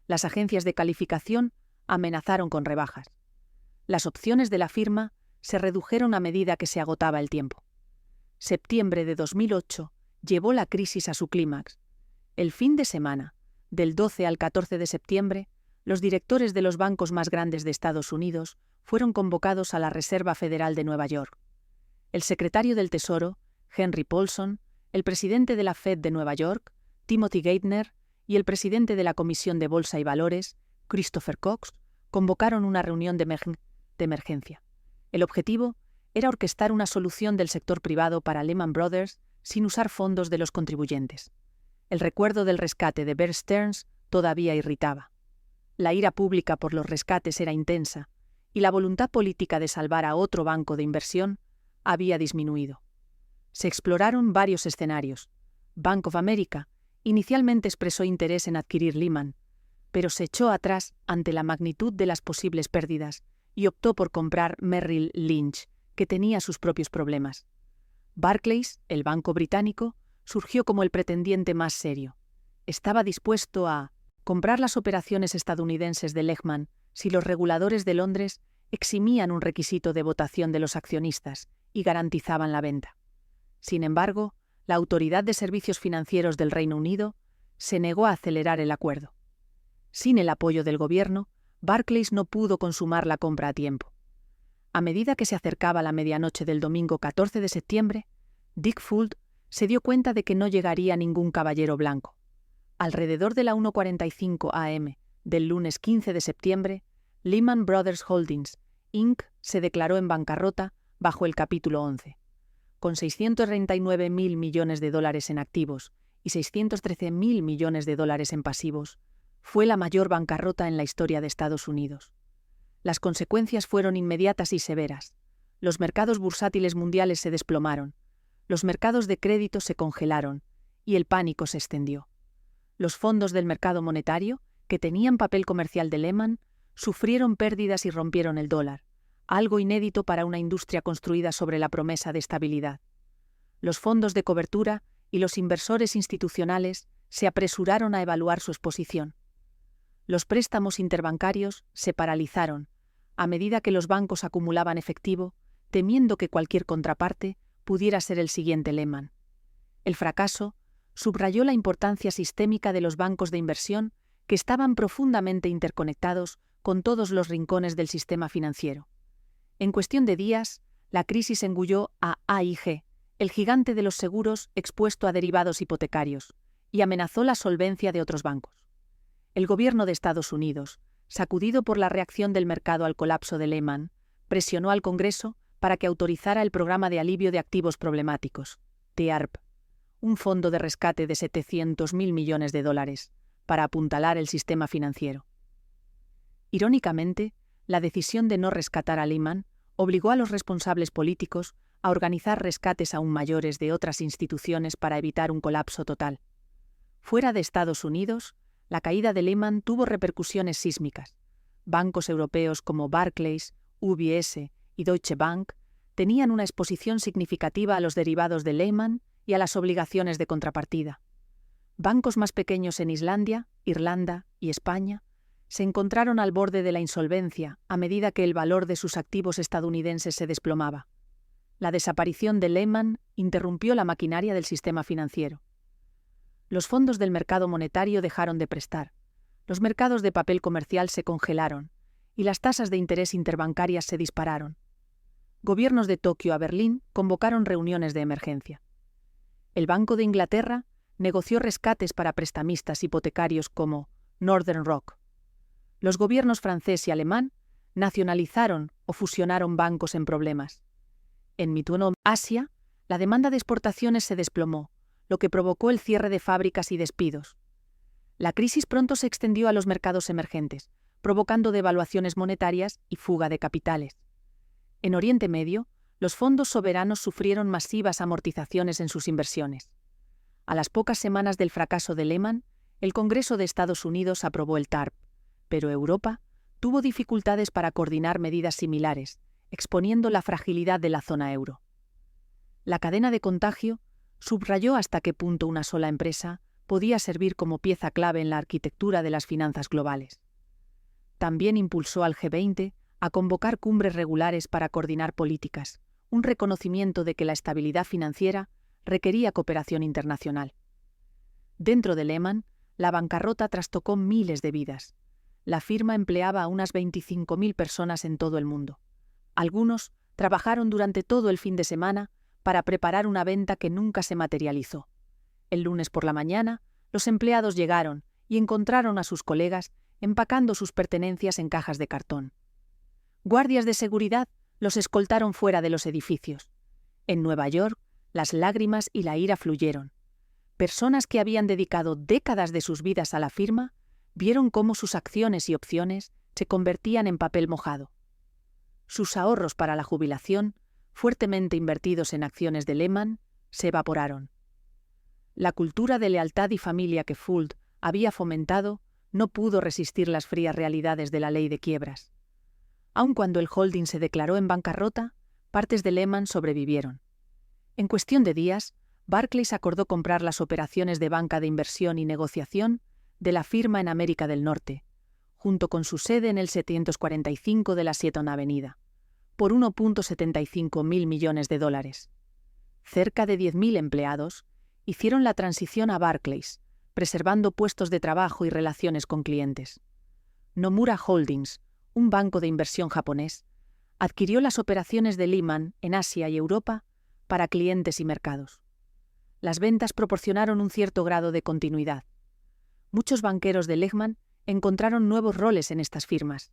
Las agencias de calificación amenazaron con rebajas. Las opciones de la firma se redujeron a medida que se agotaba el tiempo. Septiembre de 2008 llevó la crisis a su clímax. El fin de semana, del 12 al 14 de septiembre, los directores de los bancos más grandes de Estados Unidos fueron convocados a la Reserva Federal de Nueva York. el secretario del Tesoro, Henry Paulson, el presidente de la Fed de Nueva York, Timothy Geithner, y el presidente de la Comisión de Bolsa y Valores, Christopher Cox, convocaron una reunión de emergencia. El objetivo era orquestar una solución del sector privado para Lehman Brothers sin usar fondos de los contribuyentes. El recuerdo del rescate de Bear Stearns todavía irritaba. La ira pública por los rescates era intensa, y la voluntad política de salvar a otro banco de inversión había disminuido. Se exploraron varios escenarios. Bank of America inicialmente expresó interés en adquirir Lehman, pero se echó atrás ante la magnitud de las posibles pérdidas y optó por comprar Merrill Lynch, que tenía sus propios problemas. Barclays, el banco británico, surgió como el pretendiente más serio. Estaba dispuesto a comprar las operaciones estadounidenses de Lehman si los reguladores de Londres eximían un requisito de votación de los accionistas y garantizaban la venta. Sin embargo, la Autoridad de Servicios Financieros del Reino Unido se negó a acelerar el acuerdo. Sin el apoyo del gobierno, Barclays no pudo consumar la compra a tiempo. A medida que se acercaba la medianoche del domingo 14 de septiembre, Dick Fuld se dio cuenta de que no llegaría ningún caballero blanco. Alrededor de la 1:45 a.m. del lunes 15 de septiembre, Lehman Brothers Holdings, Inc. se declaró en bancarrota bajo el capítulo 11. Con 639.000 millones de dólares en activos y 613.000 millones de dólares en pasivos, fue la mayor bancarrota en la historia de Estados Unidos. Las consecuencias fueron inmediatas y severas. Los mercados bursátiles mundiales se desplomaron, los mercados de crédito se congelaron y el pánico se extendió. Los fondos del mercado monetario, que tenían papel comercial de Lehman, sufrieron pérdidas y rompieron el dólar, algo inédito para una industria construida sobre la promesa de estabilidad. Los fondos de cobertura y los inversores institucionales se apresuraron a evaluar su exposición. Los préstamos interbancarios se paralizaron, a medida que los bancos acumulaban efectivo, temiendo que cualquier contraparte pudiera ser el siguiente Lehman. El fracaso subrayó la importancia sistémica de los bancos de inversión que estaban profundamente interconectados con todos los rincones del sistema financiero. En cuestión de días, la crisis engulló a AIG, el gigante de los seguros expuesto a derivados hipotecarios, y amenazó la solvencia de otros bancos. El gobierno de Estados Unidos, sacudido por la reacción del mercado al colapso de Lehman, presionó al Congreso para que autorizara el Programa de Alivio de Activos Problemáticos, TARP, un fondo de rescate de 700.000 millones de dólares, para apuntalar el sistema financiero. Irónicamente, la decisión de no rescatar a Lehman obligó a los responsables políticos a organizar rescates aún mayores de otras instituciones para evitar un colapso total. Fuera de Estados Unidos, la caída de Lehman tuvo repercusiones sísmicas. Bancos europeos como Barclays, UBS y Deutsche Bank tenían una exposición significativa a los derivados de Lehman y a las obligaciones de contrapartida. Bancos más pequeños en Islandia, Irlanda y España se encontraron al borde de la insolvencia a medida que el valor de sus activos estadounidenses se desplomaba. La desaparición de Lehman interrumpió la maquinaria del sistema financiero. Los fondos del mercado monetario dejaron de prestar, los mercados de papel comercial se congelaron y las tasas de interés interbancarias se dispararon. Gobiernos de Tokio a Berlín convocaron reuniones de emergencia. El Banco de Inglaterra negoció rescates para prestamistas hipotecarios como Northern Rock. Los gobiernos francés y alemán nacionalizaron o fusionaron bancos en problemas. En Mituano, Asia, la demanda de exportaciones se desplomó, lo que provocó el cierre de fábricas y despidos. La crisis pronto se extendió a los mercados emergentes, provocando devaluaciones monetarias y fuga de capitales. En Oriente Medio, los fondos soberanos sufrieron masivas amortizaciones en sus inversiones. A las pocas semanas del fracaso de Lehman, el Congreso de Estados Unidos aprobó el TARP, pero Europa tuvo dificultades para coordinar medidas similares, exponiendo la fragilidad de la zona euro. La cadena de contagio subrayó hasta qué punto una sola empresa podía servir como pieza clave en la arquitectura de las finanzas globales. También impulsó al G20 a convocar cumbres regulares para coordinar políticas, un reconocimiento de que la estabilidad financiera requería cooperación internacional. Dentro de Lehman, la bancarrota trastocó miles de vidas. La firma empleaba a unas 25.000 personas en todo el mundo. Algunos Trabajaron durante todo el fin de semana para preparar una venta que nunca se materializó. El lunes por la mañana, los empleados llegaron y encontraron a sus colegas empacando sus pertenencias en cajas de cartón. Guardias de seguridad los escoltaron fuera de los edificios. En Nueva York, las lágrimas y la ira fluyeron. Personas que habían dedicado décadas de sus vidas a la firma vieron cómo sus acciones y opciones se convertían en papel mojado. Sus ahorros para la jubilación, fuertemente invertidos en acciones de Lehman, se evaporaron. La cultura de lealtad y familia que Fuld había fomentado no pudo resistir las frías realidades de la ley de quiebras. Aun cuando el holding se declaró en bancarrota, partes de Lehman sobrevivieron. En cuestión de días, Barclays acordó comprar las operaciones de banca de inversión y negociación de la firma en América del Norte, junto con su sede en el 745 de la 7ª Avenida, por $1.75 mil millones. Cerca de 10.000 empleados hicieron la transición a Barclays, preservando puestos de trabajo y relaciones con clientes. Nomura Holdings, un banco de inversión japonés, adquirió las operaciones de Lehman en Asia y Europa para clientes y mercados. Las ventas proporcionaron un cierto grado de continuidad. Muchos banqueros de Lehman encontraron nuevos roles en estas firmas,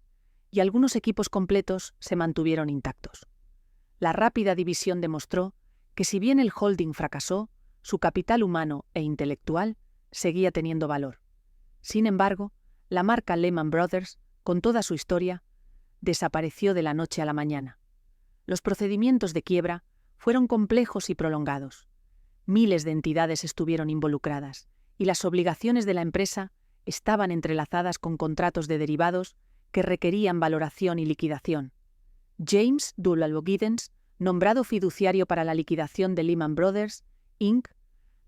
y algunos equipos completos se mantuvieron intactos. La rápida división demostró que si bien el holding fracasó, su capital humano e intelectual seguía teniendo valor. Sin embargo, la marca Lehman Brothers, con toda su historia, desapareció de la noche a la mañana. Los procedimientos de quiebra fueron complejos y prolongados. Miles de entidades estuvieron involucradas, y las obligaciones de la empresa estaban entrelazadas con contratos de derivados que requerían valoración y liquidación. James W. Giddens, nombrado fiduciario para la liquidación de Lehman Brothers, Inc.,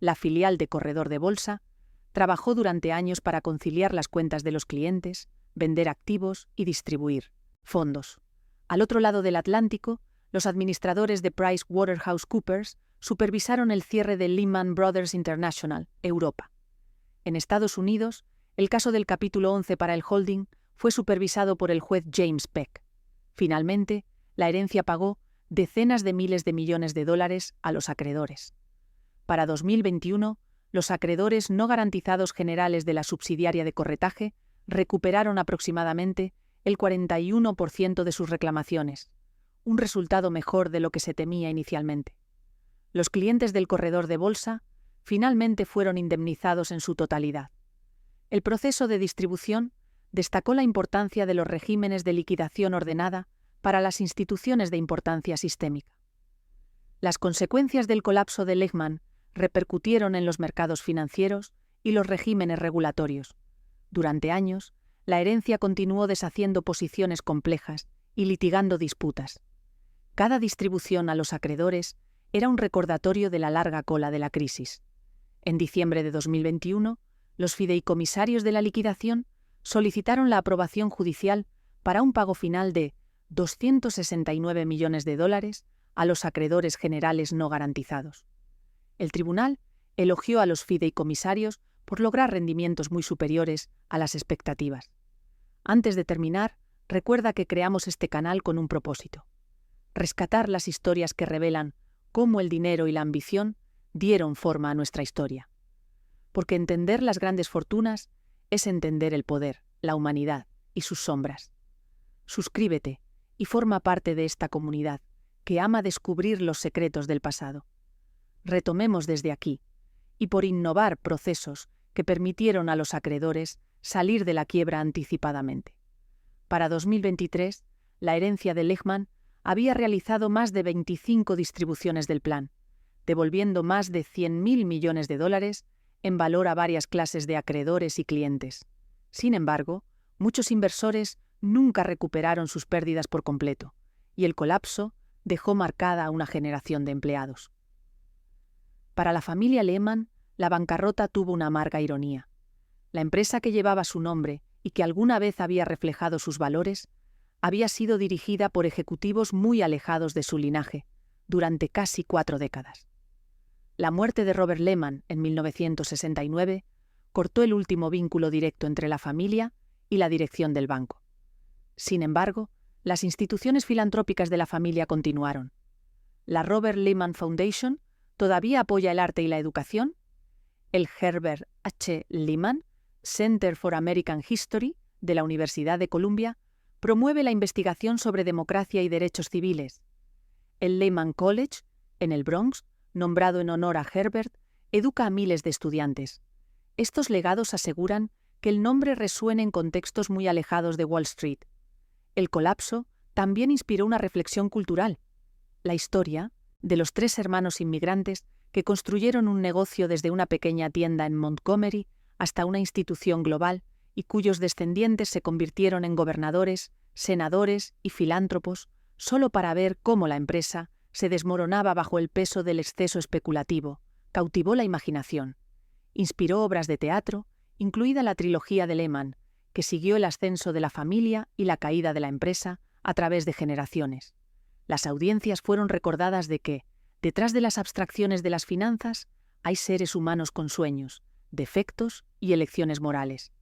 la filial de corredor de bolsa, trabajó durante años para conciliar las cuentas de los clientes, vender activos y distribuir fondos. Al otro lado del Atlántico, los administradores de PricewaterhouseCoopers supervisaron el cierre de Lehman Brothers International, Europa. En Estados Unidos, el caso del capítulo 11 para el holding fue supervisado por el juez James Peck. Finalmente, la herencia pagó decenas de miles de millones de dólares a los acreedores. Para 2021, los acreedores no garantizados generales de la subsidiaria de corretaje recuperaron aproximadamente el 41% de sus reclamaciones, un resultado mejor de lo que se temía inicialmente. Los clientes del corredor de bolsa finalmente fueron indemnizados en su totalidad. El proceso de distribución destacó la importancia de los regímenes de liquidación ordenada para las instituciones de importancia sistémica. Las consecuencias del colapso de Lehman repercutieron en los mercados financieros y los regímenes regulatorios. Durante años, la herencia continuó deshaciendo posiciones complejas y litigando disputas. Cada distribución a los acreedores era un recordatorio de la larga cola de la crisis. En diciembre de 2021, los fideicomisarios de la liquidación solicitaron la aprobación judicial para un pago final de $269 millones a los acreedores generales no garantizados. El tribunal elogió a los fideicomisarios por lograr rendimientos muy superiores a las expectativas. Antes de terminar, recuerda que creamos este canal con un propósito: rescatar las historias que revelan cómo el dinero y la ambición dieron forma a nuestra historia. Porque entender las grandes fortunas es entender el poder, la humanidad y sus sombras. Suscríbete y forma parte de esta comunidad que ama descubrir los secretos del pasado. Retomemos desde aquí, y por innovar procesos que permitieron a los acreedores salir de la quiebra anticipadamente. Para 2023, la herencia de Lehman había realizado más de 25 distribuciones del plan, devolviendo más de $100.000 millones en valor a varias clases de acreedores y clientes. Sin embargo, muchos inversores nunca recuperaron sus pérdidas por completo, y el colapso dejó marcada a una generación de empleados. Para la familia Lehman, la bancarrota tuvo una amarga ironía. La empresa que llevaba su nombre y que alguna vez había reflejado sus valores, había sido dirigida por ejecutivos muy alejados de su linaje, durante casi 4 décadas. La muerte de Robert Lehman en 1969 cortó el último vínculo directo entre la familia y la dirección del banco. Sin embargo, Las instituciones filantrópicas de la familia continuaron. La Robert Lehman Foundation todavía apoya el arte y la educación. El Herbert H. Lehman Center for American History de la Universidad de Columbia promueve la investigación sobre democracia y derechos civiles. El Lehman College, en el Bronx, nombrado en honor a Herbert, educa a miles de estudiantes. Estos legados aseguran que el nombre resuena en contextos muy alejados de Wall Street. El colapso también inspiró una reflexión cultural. La historia de los 3 hermanos inmigrantes que construyeron un negocio desde una pequeña tienda en Montgomery hasta una institución global y cuyos descendientes se convirtieron en gobernadores, senadores y filántropos solo para ver cómo la empresa se desmoronaba bajo el peso del exceso especulativo, cautivó la imaginación. Inspiró obras de teatro, incluida la trilogía de Lehman, que siguió el ascenso de la familia y la caída de la empresa a través de generaciones. Las audiencias fueron recordadas de que, detrás de las abstracciones de las finanzas, hay seres humanos con sueños, defectos y elecciones morales.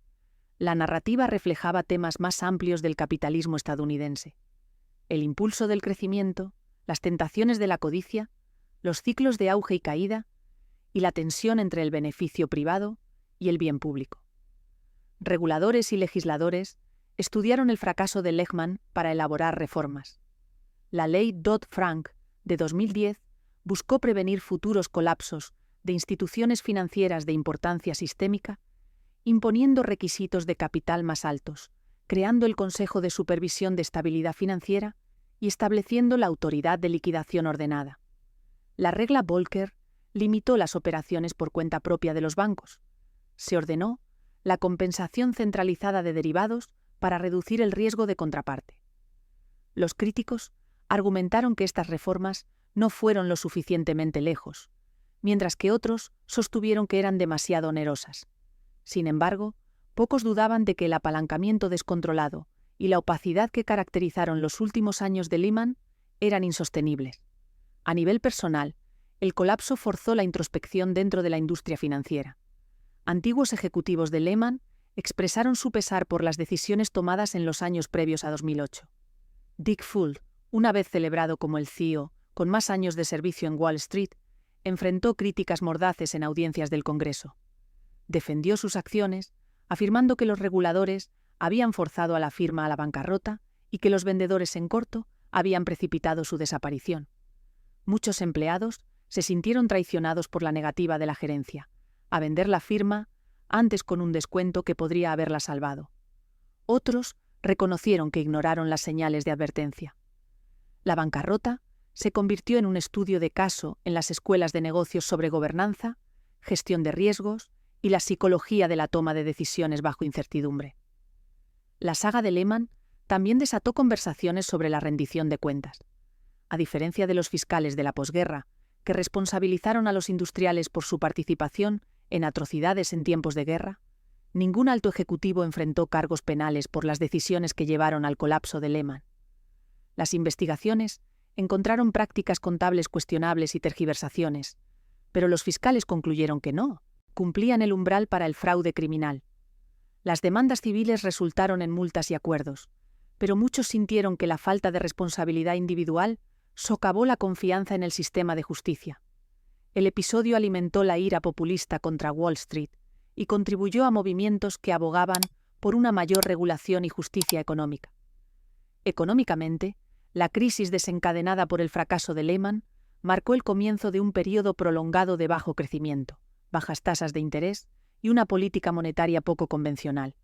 La narrativa reflejaba temas más amplios del capitalismo estadounidense. El impulso del crecimiento, las tentaciones de la codicia, los ciclos de auge y caída, y la tensión entre el beneficio privado y el bien público. Reguladores y legisladores estudiaron el fracaso de Lehman para elaborar reformas. La ley Dodd-Frank de 2010 buscó prevenir futuros colapsos de instituciones financieras de importancia sistémica, imponiendo requisitos de capital más altos, creando el Consejo de Supervisión de Estabilidad Financiera y estableciendo la Autoridad de Liquidación Ordenada. La regla Volcker limitó las operaciones por cuenta propia de los bancos. Se ordenó la compensación centralizada de derivados para reducir el riesgo de contraparte. Los críticos argumentaron que estas reformas no fueron lo suficientemente lejos, mientras que otros sostuvieron que eran demasiado onerosas. Sin embargo, pocos dudaban de que el apalancamiento descontrolado y la opacidad que caracterizaron los últimos años de Lehman eran insostenibles. A nivel personal, el colapso forzó la introspección dentro de la industria financiera. Antiguos ejecutivos de Lehman expresaron su pesar por las decisiones tomadas en los años previos a 2008. Dick Fuld, una vez celebrado como el CEO con más años de servicio en Wall Street, enfrentó críticas mordaces en audiencias del Congreso. Defendió sus acciones, afirmando que los reguladores habían forzado a la firma a la bancarrota y que los vendedores en corto habían precipitado su desaparición. Muchos empleados se sintieron traicionados por la negativa de la gerencia a vender la firma antes con un descuento que podría haberla salvado. Otros reconocieron que ignoraron las señales de advertencia. La bancarrota se convirtió en un estudio de caso en las escuelas de negocios sobre gobernanza, gestión de riesgos y la psicología de la toma de decisiones bajo incertidumbre. La saga de Lehman también desató conversaciones sobre la rendición de cuentas. A diferencia de los fiscales de la posguerra, que responsabilizaron a los industriales por su participación en atrocidades en tiempos de guerra, ningún alto ejecutivo enfrentó cargos penales por las decisiones que llevaron al colapso de Lehman. Las investigaciones encontraron prácticas contables cuestionables y tergiversaciones, pero los fiscales concluyeron que no, cumplían el umbral para el fraude criminal. Las demandas civiles resultaron en multas y acuerdos, pero muchos sintieron que la falta de responsabilidad individual socavó la confianza en el sistema de justicia. El episodio alimentó la ira populista contra Wall Street y contribuyó a movimientos que abogaban por una mayor regulación y justicia económica. Económicamente, la crisis desencadenada por el fracaso de Lehman marcó el comienzo de un período prolongado de bajo crecimiento, bajas tasas de interés y una política monetaria poco convencional.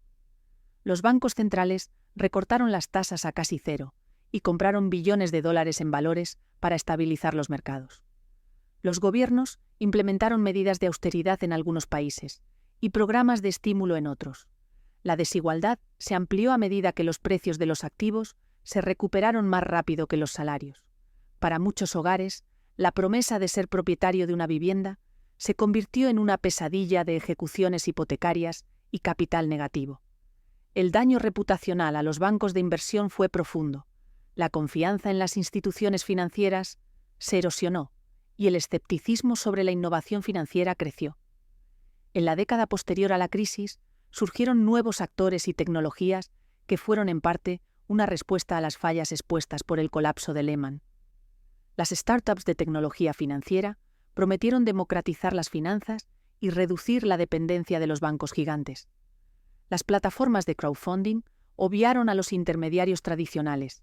Los bancos centrales recortaron las tasas a casi cero y compraron billones de dólares en valores para estabilizar los mercados. Los gobiernos implementaron medidas de austeridad en algunos países y programas de estímulo en otros. La desigualdad se amplió a medida que los precios de los activos se recuperaron más rápido que los salarios. Para muchos hogares, la promesa de ser propietario de una vivienda se convirtió en una pesadilla de ejecuciones hipotecarias y capital negativo. El daño reputacional a los bancos de inversión fue profundo. La confianza en las instituciones financieras se erosionó y el escepticismo sobre la innovación financiera creció. En la década posterior a la crisis, surgieron nuevos actores y tecnologías que fueron en parte una respuesta a las fallas expuestas por el colapso de Lehman. Las startups de tecnología financiera prometieron democratizar las finanzas y reducir la dependencia de los bancos gigantes. Las plataformas de crowdfunding obviaron a los intermediarios tradicionales.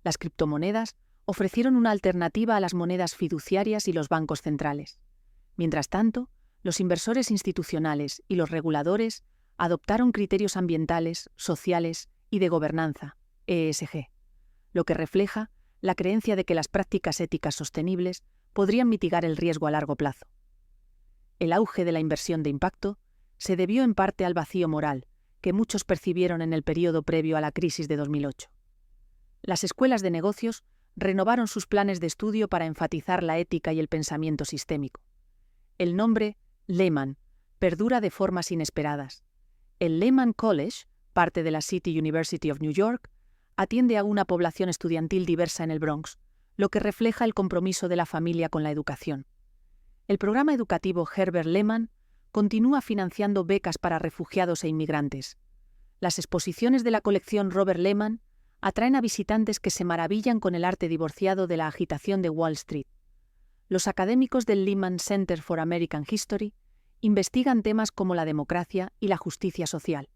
Las criptomonedas ofrecieron una alternativa a las monedas fiduciarias y los bancos centrales. Mientras tanto, los inversores institucionales y los reguladores adoptaron criterios ambientales, sociales y de gobernanza, ESG, lo que refleja la creencia de que las prácticas éticas sostenibles podrían mitigar el riesgo a largo plazo. El auge de la inversión de impacto se debió en parte al vacío moral que muchos percibieron en el periodo previo a la crisis de 2008. Las escuelas de negocios renovaron sus planes de estudio para enfatizar la ética y el pensamiento sistémico. El nombre Lehman perdura de formas inesperadas. El Lehman College, parte de la City University of New York, atiende a una población estudiantil diversa en el Bronx, lo que refleja el compromiso de la familia con la educación. El programa educativo Herbert Lehman continúa financiando becas para refugiados e inmigrantes. Las exposiciones de la colección Robert Lehman atraen a visitantes que se maravillan con el arte divorciado de la agitación de Wall Street. Los académicos del Lehman Center for American History investigan temas como la democracia y la justicia social.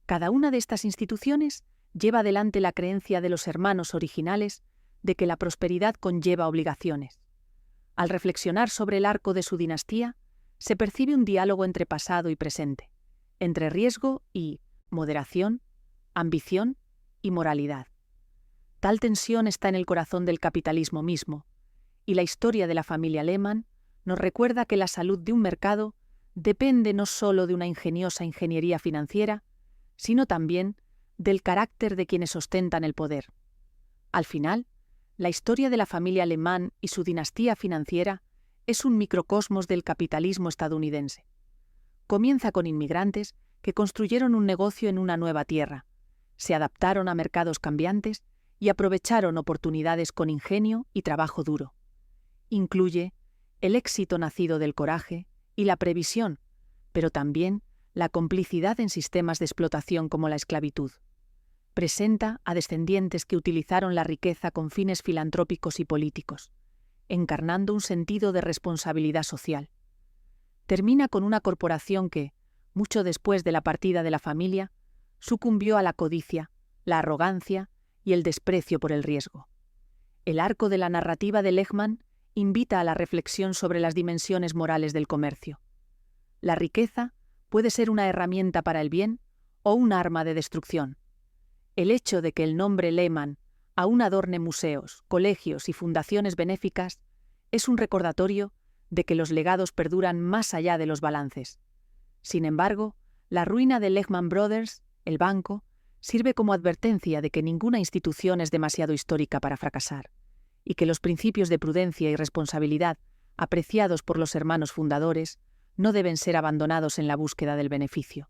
Cada una de estas instituciones lleva adelante la creencia de los hermanos originales de que la prosperidad conlleva obligaciones. Al reflexionar sobre el arco de su dinastía, se percibe un diálogo entre pasado y presente, entre riesgo y moderación, ambición y moralidad. Tal tensión está en el corazón del capitalismo mismo, y la historia de la familia Lehman nos recuerda que la salud de un mercado depende no solo de una ingeniosa ingeniería financiera, sino también del carácter de quienes ostentan el poder. Al final, la historia de la familia Lehman y su dinastía financiera es un microcosmos del capitalismo estadounidense. Comienza con inmigrantes que construyeron un negocio en una nueva tierra, se adaptaron a mercados cambiantes y aprovecharon oportunidades con ingenio y trabajo duro. Incluye el éxito nacido del coraje y la previsión, pero también la complicidad en sistemas de explotación como la esclavitud. Presenta a descendientes que utilizaron la riqueza con fines filantrópicos y políticos, encarnando un sentido de responsabilidad social. Termina con una corporación que, mucho después de la partida de la familia, sucumbió a la codicia, la arrogancia y el desprecio por el riesgo. El arco de la narrativa de Lehman invita a la reflexión sobre las dimensiones morales del comercio. La riqueza puede ser una herramienta para el bien o un arma de destrucción. El hecho de que el nombre Lehman aún adorne museos, colegios y fundaciones benéficas es un recordatorio de que los legados perduran más allá de los balances. Sin embargo, la ruina de Lehman Brothers, el banco, sirve como advertencia de que ninguna institución es demasiado histórica para fracasar, y que los principios de prudencia y responsabilidad apreciados por los hermanos fundadores no deben ser abandonados en la búsqueda del beneficio.